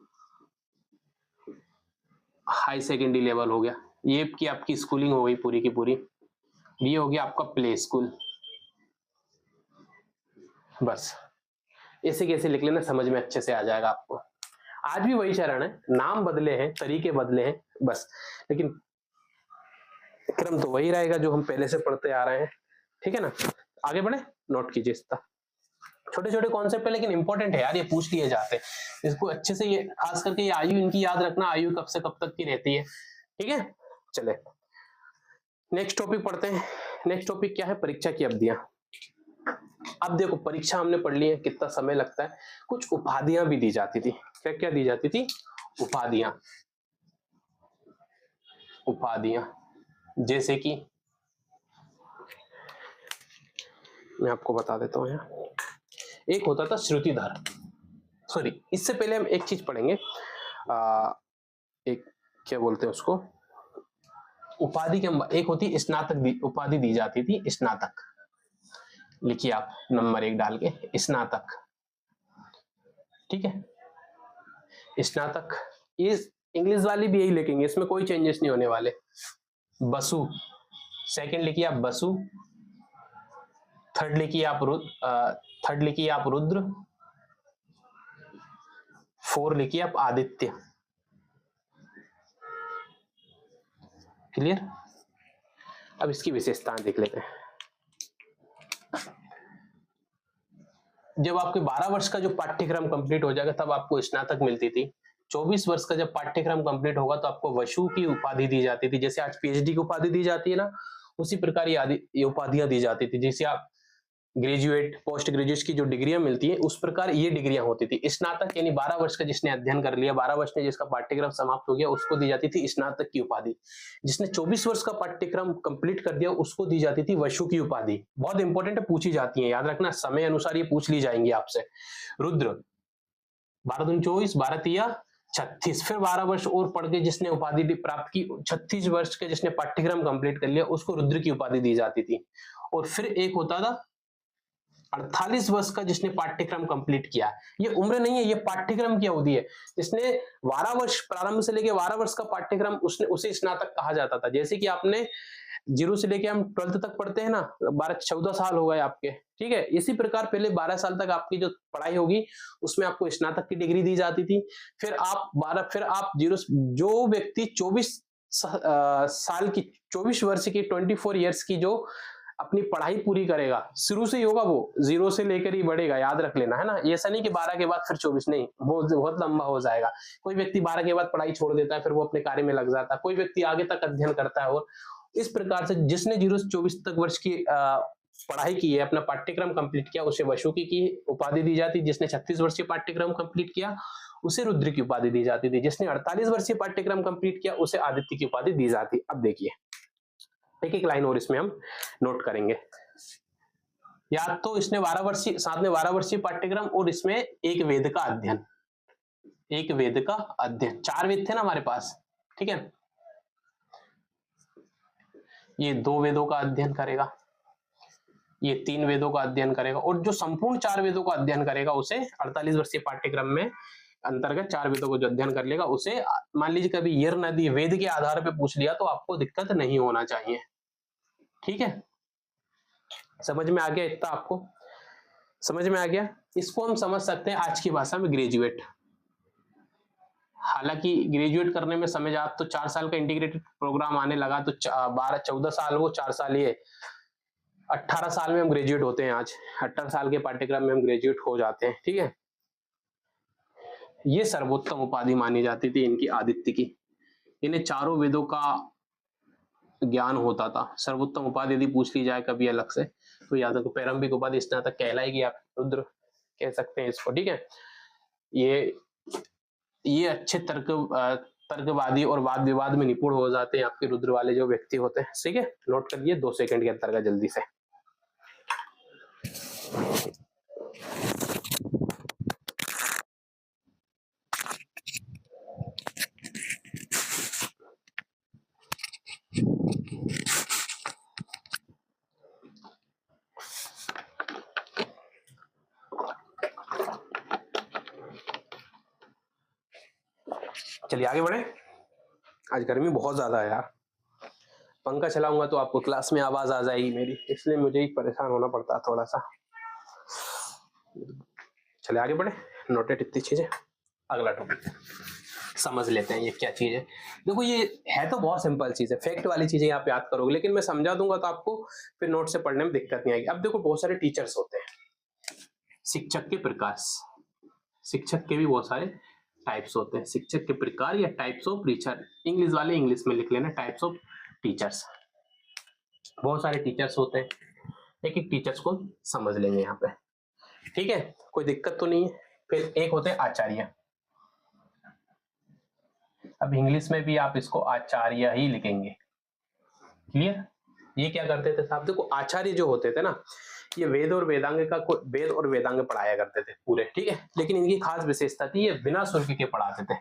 हाई सेकेंडरी लेवल हो गया। ये की आपकी स्कूलिंग हो गई पूरी की पूरी। ये हो गया आपका प्ले स्कूल। बस ऐसे कैसे लिख लेना, समझ में अच्छे से आ जाएगा आपको। आज भी वही चरण है, नाम बदले हैं, तरीके बदले हैं बस, लेकिन क्रम तो वही रहेगा जो हम पहले से पढ़ते आ रहे हैं, ठीक है ना। आगे बढ़े, नोट कीजिए इसका। छोटे छोटे कॉन्सेप्ट है लेकिन इंपॉर्टेंट है यार, ये पूछ लिए जाते हैं इसको अच्छे से। ये खास करके ये आयु इनकी याद रखना, आयु कब से कब तक की रहती है, ठीक है। चले नेक्स्ट टॉपिक पढ़ते हैं। नेक्स्ट टॉपिक क्या है, परीक्षा की अवधियां। अब देखो परीक्षा हमने पढ़ ली है, कितना समय लगता है। कुछ उपाधियां भी दी जाती थी। क्या क्या दी जाती थी, उपाधियां। उपाधियां जैसे कि मैं आपको बता देता हूं यहाँ, एक होता था श्रुतिधर। सॉरी, इससे पहले हम एक चीज पढ़ेंगे, एक क्या बोलते हैं उसको, उपाधि के एक होती स्नातक उपाधि दी जाती थी, स्नातक। लिखिए आप नंबर 1 डाल के, स्नातक, ठीक है। स्नातक, इस इंग्लिश वाली भी यही लिखेंगे, इसमें कोई चेंजेस नहीं होने वाले। बसु, सेकंड लिखिए आप बसु, थर्ड लिखिए आप रुद्र, 4 लिखिए आप आदित्य। क्लियर। अब इसकी विशेषताएं देख लेते हैं। जब आपके 12 वर्ष का जो पाठ्यक्रम कंप्लीट हो जाएगा तब आपको स्नातक मिलती थी। 24 वर्ष का जब पाठ्यक्रम कंप्लीट होगा तो आपको वसु की उपाधि दी जाती थी। जैसे आज पीएचडी की उपाधि दी जाती है ना, उसी प्रकार ये उपाधियां दी जाती थी। जैसे आप ग्रेजुएट, पोस्ट ग्रेजुएट की जो डिग्रियां मिलती है उस प्रकार ये डिग्रियां होती थी। स्नातक यानी 12 वर्ष का जिसने अध्ययन कर लिया, 12 वर्ष में जिसका पाठ्यक्रम समाप्त हो गया, उसको दी जाती थी स्नातक की उपाधि। जिसने 24 वर्ष का पाठ्यक्रम कंप्लीट कर दिया उसको दी जाती थी वसु की उपाधि। बहुत इंपॉर्टेंट है, पूछी जाती है, याद रखना, समय अनुसार ये पूछ ली जाएंगी आपसे। रुद्र, 12 दूनी 24, 12 तिया 36, फिर 12 वर्ष और पढ़ के जिसने उपाधि प्राप्त की, 36 वर्ष के जिसने पाठ्यक्रम कंप्लीट कर लिया उसको रुद्र की उपाधि दी जाती थी। और फिर एक होता था 48 वर्ष का जिसने पाठ्यक्रम कंप्लीट किया। ये उम्र नहीं है, ये पाठ्यक्रम की अवधि है। जिसने 12 वर्ष प्रारंभ से लेके 12 वर्ष का पाठ्यक्रम, उसे स्नातक कहा जाता था। जैसे कि आपने 0 से लेके हम 12th तक पढ़ते हैं ना, 12-14 साल हो गए आपके, ठीक है। इसी प्रकार पहले 12 साल तक आपकी जो पढ़ाई होगी उसमें आपको स्नातक की डिग्री दी जाती थी। फिर आप जो व्यक्ति 24 साल की, 24 वर्ष की, 24 ईयर्स की जो अपनी पढ़ाई पूरी करेगा, शुरू से ही होगा, वो 0 से लेकर ही बढ़ेगा, याद रख लेना, है ना। ऐसा नहीं कि 12 के बाद फिर 24, नहीं, वो बहुत लंबा हो जाएगा। कोई व्यक्ति 12 के बाद पढ़ाई छोड़ देता है, फिर वो अपने कार्य में लग जाता है, कोई व्यक्ति आगे तक अध्ययन करता है। और इस प्रकार से जिसने 0 से 24 तक वर्ष की पढ़ाई की है, अपना पाठ्यक्रम कंप्लीट किया, उसे वसु की उपाधि दी जाती। जिसने 36 वर्षीय पाठ्यक्रम कंप्लीट किया उसे रुद्र की उपाधि दी जाती थी। जिसने 48 वर्षीय पाठ्यक्रम कंप्लीट किया उसे आदित्य की उपाधि दी जाती। अब देखिए एक एक लाइन और इसमें हम नोट करेंगे। या तो इसने 12 वर्षीय, साथ में 12 वर्षीय पाठ्यक्रम और इसमें एक वेद का अध्ययन, एक वेद का अध्ययन, 4 वेद थे ना हमारे पास, ठीक है। ये 2 वेदों का अध्ययन करेगा, ये 3 वेदों का अध्ययन करेगा, और जो संपूर्ण 4 वेदों का अध्ययन करेगा उसे 48 वर्षीय पाठ्यक्रम में अंतर्गत 4 वेदों को जो अध्ययन कर लेगा उसे, मान लीजिए कभी ईयर नदी वेद के आधार पर पूछ लिया तो आपको दिक्कत नहीं होना चाहिए, ठीक है। समझ में आ गया, इतना आपको समझ में आ गया। इसको हम समझ सकते हैं आज की भाषा में ग्रेजुएट। हालांकि ग्रेजुएट करने में समय आप तो 4 साल का इंटीग्रेटेड प्रोग्राम आने लगा तो 12-14 साल वो, 4 साल ये, 18 साल में हम ग्रेजुएट होते हैं। आज 18 साल के पाठ्यक्रम में हम ग्रेजुएट हो जाते हैं, ठीक है। ये सर्वोत्तम उपाधि मानी जाती थी इनकी, आदित्य की। इन्हें चारों वेदों का ज्ञान होता था। सर्वोत्तम उपाधि यदि पूछ ली जाए कभी अलग से तो याद रखो प्रारंभिक उपाधि स्नातक कहलाएगी, आप रुद्र कह सकते हैं इसको, ठीक है। ये अच्छे तर्कवादी और वाद विवाद में निपुण हो जाते हैं आपके रुद्र वाले जो व्यक्ति होते हैं, ठीक है। नोट कर लिए, 2 सेकंड के अंतर का जल्दी से। चलिए आगे बढ़े। आज गर्मी बहुत ज्यादा है यार, पंखा चलाऊंगा तो आपको क्लास में आवाज आ जाएगी मेरी, इसलिए मुझे ही परेशान होना पड़ता है थोड़ा सा। चलिए आगे बढ़े, नोटेड इतनी चीजें। अगला टॉपिक समझ लेते हैं ये क्या चीज है। देखो ये है तो बहुत सिंपल चीज है, फैक्ट वाली चीजें आप याद करोगे, लेकिन मैं समझा दूंगा तो आपको फिर नोट से पढ़ने में दिक्कत नहीं आएगी। अब देखो बहुत सारे टीचर्स होते हैं, शिक्षक के प्रकार, शिक्षक के भी बहुत सारे टाइप्स होते हैं, शिक्षक के प्रकार या टाइप्स ऑफ टीचर, इंग्लिश वाले इंग्लिश में लिख लेना, टाइप्स ऑफ टीचर्स। बहुत सारे टीचर्स होते हैं, एक एक टीचर्स को समझ लेंगे यहाँ पे, ठीक है, कोई दिक्कत तो नहीं है। फिर एक होते हैं आचार्य, अब इंग्लिश में भी आप इसको आचार्य ही लिखेंगे, क्लियर। ये क्या करते थे साहब, देखो आचार्य जो होते थे ना, ये वेद और वेदांग का, वेद और वेदांग पढ़ाया करते थे पूरे, ठीक है, लेकिन इनकी खास विशेषता थी ये बिना शुल्क के पढ़ाते थे,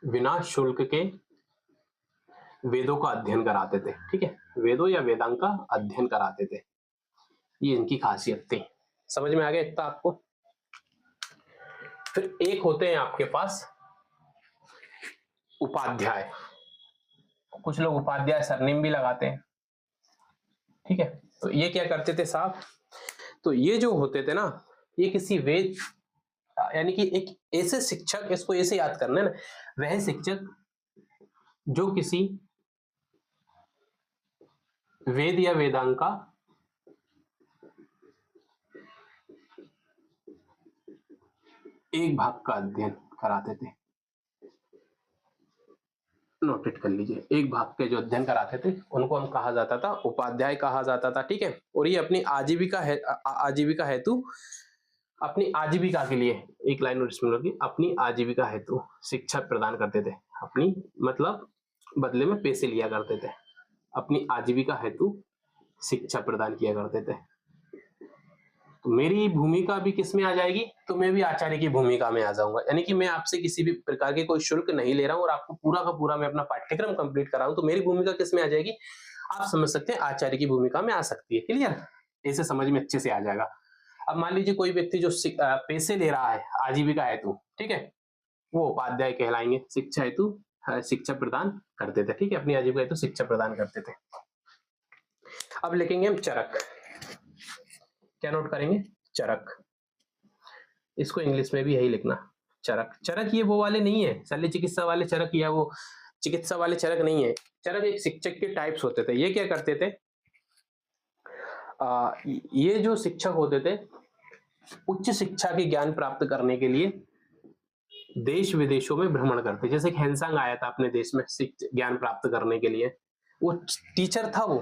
बिना शुल्क के वेदों का अध्ययन कराते थे, ठीक है, वेदों या वेदांग का अध्ययन कराते थे, ये इनकी खासियत थी। समझ में आ गया इतना आपको। फिर एक होते हैं आपके पास उपाध्याय, कुछ लोग उपाध्याय सरनेम भी लगाते हैं, ठीक है। तो ये क्या करते थे साहब, तो ये जो होते थे ना, ये किसी वेद, यानी कि एक ऐसे शिक्षक, इसको ऐसे याद करना है ना, वह शिक्षक जो किसी वेद या वेदांग का एक भाग का अध्ययन कराते थे, नोटेट कर लीजिए, एक भाग के जो अध्ययन कराते थे उनको हम कहा जाता था उपाध्याय कहा जाता था, ठीक है। और ये अपनी आजीविका है, आजीविका हेतु, अपनी आजीविका के लिए, एक लाइन और इसमें लगी, अपनी आजीविका हेतु शिक्षा प्रदान करते थे, अपनी मतलब बदले में पैसे लिया करते थे, अपनी आजीविका हेतु शिक्षा प्रदान किया करते थे। तो मेरी भूमिका भी किस में आ जाएगी, तो मैं भी आचार्य की भूमिका में आ जाऊंगा, यानी कि मैं आपसे किसी भी प्रकार के कोई शुल्क नहीं ले रहा हूं और आपको पूरा का पूरा मैं अपना पाठ्यक्रम कंप्लीट कर रहा हूं, तो मेरी भूमिका किस में आ जाएगी, आप समझ सकते हैं आचार्य की भूमिका में आ सकती है, क्लियर, ऐसे समझ में अच्छे से आ जाएगा। अब मान लीजिए कोई व्यक्ति जो पैसे ले रहा है आजीविका हेतु, ठीक है, वो उपाध्याय कहलाएंगे, शिक्षा हेतु शिक्षा प्रदान करते थे, ठीक है, अपनी आजीविका हेतु शिक्षा प्रदान करते थे। अब लिखेंगे हम चरक, क्या नोट करेंगे, चरक, इसको इंग्लिश में भी यही लिखना, चरक। चरक ये वो वाले नहीं है शल्य चिकित्सा वाले चरक, या वो चिकित्सा वाले चरक नहीं है, चरक एक शिक्षक के टाइप्स होते थे। ये क्या करते थे, ये जो शिक्षक होते थे उच्च शिक्षा के ज्ञान प्राप्त करने के लिए देश विदेशों में भ्रमण करते, जैसे कि हेनसांग आया था अपने देश में ज्ञान प्राप्त करने के लिए, वो टीचर था वो,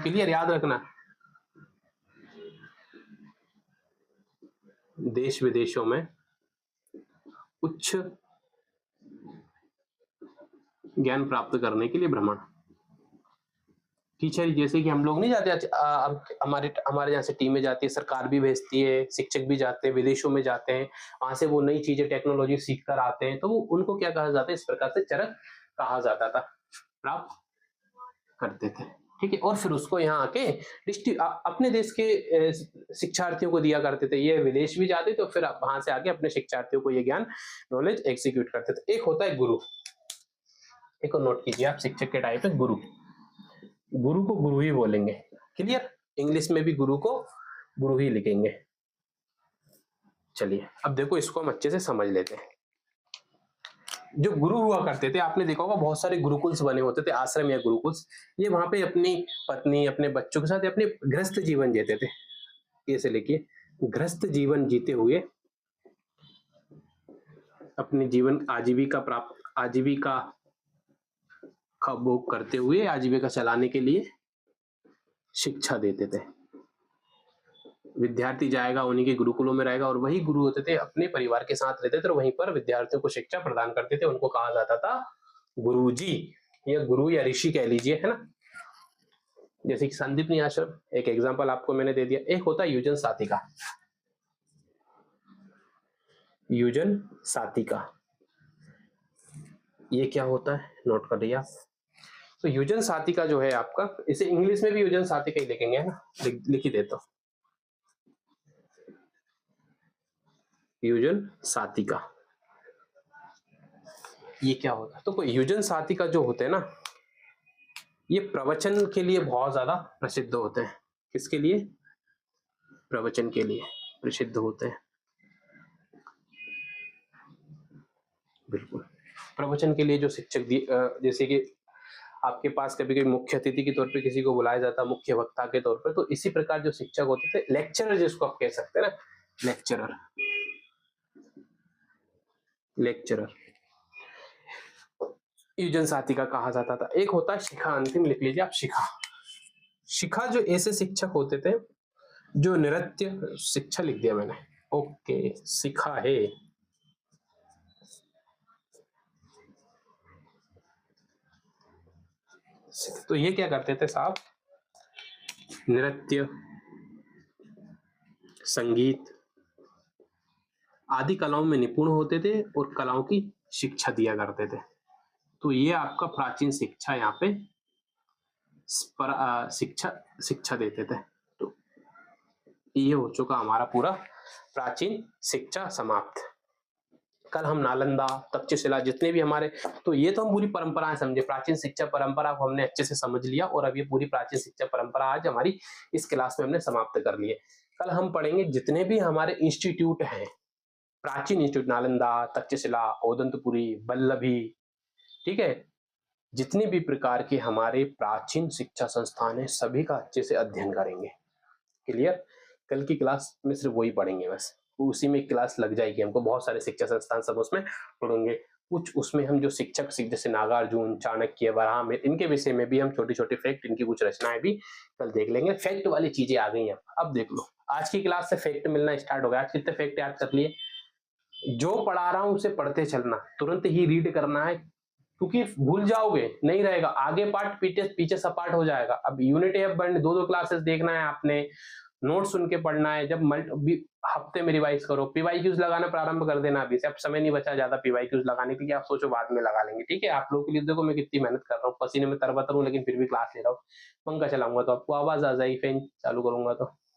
क्लियर, याद रखना, देश विदेशों में उच्च ज्ञान प्राप्त करने के लिए भ्रमण, टीचर, जैसे कि हम लोग नहीं जाते, हमारे यहाँ से टीमें जाती है, सरकार भी भेजती है, शिक्षक भी जाते हैं, विदेशों में जाते हैं, वहां से वो नई चीजें टेक्नोलॉजी सीख कर आते हैं, तो वो उनको क्या कहा जाता है, इस प्रकार से चरक कहा जाता था, प्राप्त करते थे, ठीक है। और फिर उसको यहाँ आके अपने देश के शिक्षार्थियों को दिया करते थे, ये विदेश भी जाते तो फिर वहां से आके अपने शिक्षार्थियों को ये ज्ञान नॉलेज एग्जीक्यूट करते थे। एक होता है गुरु, एक और नोट कीजिए आप, शिक्षक के टाइप है गुरु, गुरु को गुरु ही बोलेंगे, क्लियर, इंग्लिश में भी गुरु को गुरु ही लिखेंगे। चलिए अब देखो इसको हम अच्छे से समझ लेते हैं। जो गुरु हुआ करते थे, आपने देखा होगा बहुत सारे गुरुकुल्स बने होते थे, आश्रम या गुरुकुल्स, ये वहां पे अपनी पत्नी अपने बच्चों के साथ अपने गृहस्थ जीवन जीते थे, ऐसे लिखिए, गृहस्थ जीवन जीते हुए अपने जीवन आजीविका का भोग करते हुए आजीविका चलाने के लिए शिक्षा देते थे। विद्यार्थी जाएगा उन्हीं के गुरुकुलों में रहेगा, और वही गुरु होते थे, अपने परिवार के साथ रहते थे और वहीं पर विद्यार्थियों को शिक्षा प्रदान करते थे, उनको कहा जाता था गुरुजी या गुरु या ऋषि कह लीजिए, है ना। जैसे कि संदीपनी आश्रम, एक एग्जांपल आपको मैंने दे दिया। एक होता है युजन साथिका, युजन साथिका, ये क्या होता है, नोट कर लिया। तो युजन साथिका जो है आपका, इसे इंग्लिश में भी युजन साथिका ही लिखेंगे, है ना, लिख ही देता हूं, युजन साथिका, ये क्या होता है, तो कोई युजन साथिका जो होते हैं ना, ये प्रवचन के लिए बहुत ज्यादा प्रसिद्ध होते हैं, किसके लिए, प्रवचन के लिए, प्रसिद्ध होते हैं। बिल्कुल। प्रवचन के लिए जो शिक्षक जैसे कि आपके पास कभी कभी मुख्य अतिथि के तौर पे किसी को बुलाया जाता, मुख्य वक्ता के तौर पे, तो इसी प्रकार जो शिक्षक होते थे, लेक्चरर जिसको आप कह सकते हैं ना, लेक्चरर। लेक्चरर युजन साथी का कहा जाता था। एक होता है शिखा, अंतिम लिख लीजिए आप, शिखा। शिखा जो ऐसे शिक्षक होते थे जो नृत्य, शिक्षा लिख दिया मैंने, ओके, शिखा है। तो ये क्या करते थे साहब, नृत्य, संगीत आदि कलाओं में निपुण होते थे और कलाओं की शिक्षा दिया करते थे। तो ये आपका प्राचीन शिक्षा, यहाँ पे शिक्षा शिक्षा देते थे। तो ये हो चुका हमारा पूरा प्राचीन शिक्षा समाप्त। कल हम नालंदा, तक्षशिला, जितने भी हमारे, तो ये तो हम पूरी परंपराएं समझे, प्राचीन शिक्षा परंपरा को हमने अच्छे से समझ लिया, और अब ये पूरी प्राचीन शिक्षा परंपरा आज हमारी इस क्लास में हमने समाप्त कर ली है। कल हम पढ़ेंगे जितने भी हमारे इंस्टीट्यूट हैं, प्राचीन इंस्टीट्यूट, नालंदा, तक्षशिला, ओदंतपुरी, वल्लभी, ठीक है, जितने भी प्रकार के हमारे प्राचीन शिक्षा संस्थान है, सभी का अच्छे से अध्ययन करेंगे। क्लियर? कल की क्लास में सिर्फ वही पढ़ेंगे, बस उसी में क्लास लग जाएगी हमको। बहुत सारे शिक्षा संस्थान सब उसमें पढ़ेंगे। कुछ उसमें हम जो शिक्षक जैसे नागार्जुन, चाणक्य, वराहमिहिर, इनके विषय में भी हम छोटी छोटी फैक्ट, इनकी कुछ रचनाएं भी कल देख लेंगे। फैक्ट वाली चीजें आ गई हैं। अब देख लो, आज की क्लास से फैक्ट मिलना स्टार्ट हो गया। आज कितने फैक्ट याद कर लिए? जो पढ़ा रहा हूं उसे पढ़ते चलना, तुरंत ही रीड करना है, क्योंकि भूल जाओगे, नहीं रहेगा, आगे पार्ट पीछे सब पार्ट हो जाएगा। अब यूनिट है, दो क्लासेस देखना है आपने, नोट सुन के पढ़ना है, जब हफ्ते में रिवाइज करो, पीवाईक्यूज लगाना प्रारंभ कर देना अभी से। अब समय नहीं बचा ज्यादा पीवाईक्यूज लगाने के लिए, आप सोचो बाद में लगा लेंगे, ठीक है? आप लोगों के लिए देखो मैं कितनी मेहनत कर रहा हूँ, पसीने में तरबतर हूँ, लेकिन फिर भी क्लास ले रहा हूँ। पंखा चलाऊंगा तो आपको आवाज आ जाएगी, फैन चालू करूंगा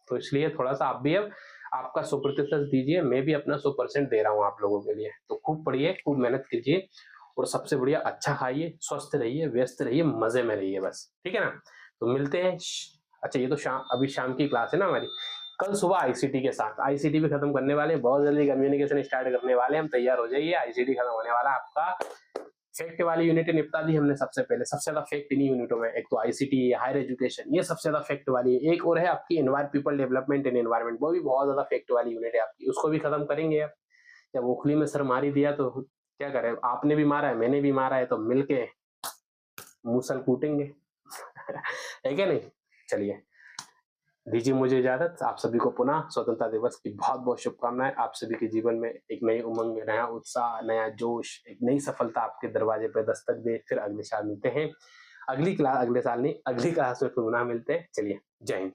तो इसलिए थोड़ा सा आप भी अब आपका 100% दीजिए, मैं भी अपना 100% दे रहा हूँ आप लोगों के लिए। तो खूब पढ़िए, खूब मेहनत कीजिए, और सबसे बढ़िया अच्छा खाइए, स्वस्थ रहिए, व्यस्त रहिए, मजे में रहिए, बस, ठीक है ना? तो मिलते हैं। अच्छा, ये तो अभी शाम की क्लास है ना हमारी। कल सुबह आईसीटी के साथ, आईसीटी भी खत्म करने वाले हैं, बहुत जल्दी कम्युनिकेशन स्टार्ट करने वाले हैं हम, तैयार हो जाइए। आईसीटी खत्म होने वाला है आपका। फैक्ट वाली यूनिट निपटा दी हमने सबसे पहले। सबसे ज्यादा फैक्ट इन्हीं यूनिटों में, एक तो आईसीटी, हायर एजुकेशन, ये सबसे ज्यादा फैक्ट वाली है। एक और है आपकी पीपल डेवलपमेंट एंड एनवायरमेंट, वो भी बहुत ज्यादा फैक्ट वाली यूनिट है आपकी, उसको भी खत्म करेंगे। अब जब ओखली में सर मारी दिया तो क्या करें, आपने भी मारा है, मैंने भी मारा है, तो मिलके मूसल कूटेंगे। है क्या नहीं? चलिए, दीजिए मुझे इजाजत। आप सभी को पुनः स्वतंत्रता दिवस की बहुत बहुत शुभकामनाएं। आप सभी के जीवन में एक नई उमंग, नया उत्साह, नया जोश, एक नई सफलता आपके दरवाजे पर दस्तक दे। फिर अगले साल मिलते हैं, अगली क्लास, अगले साल नहीं, अगली क्लास में पुनः मिलते हैं। चलिए, जय हिंद।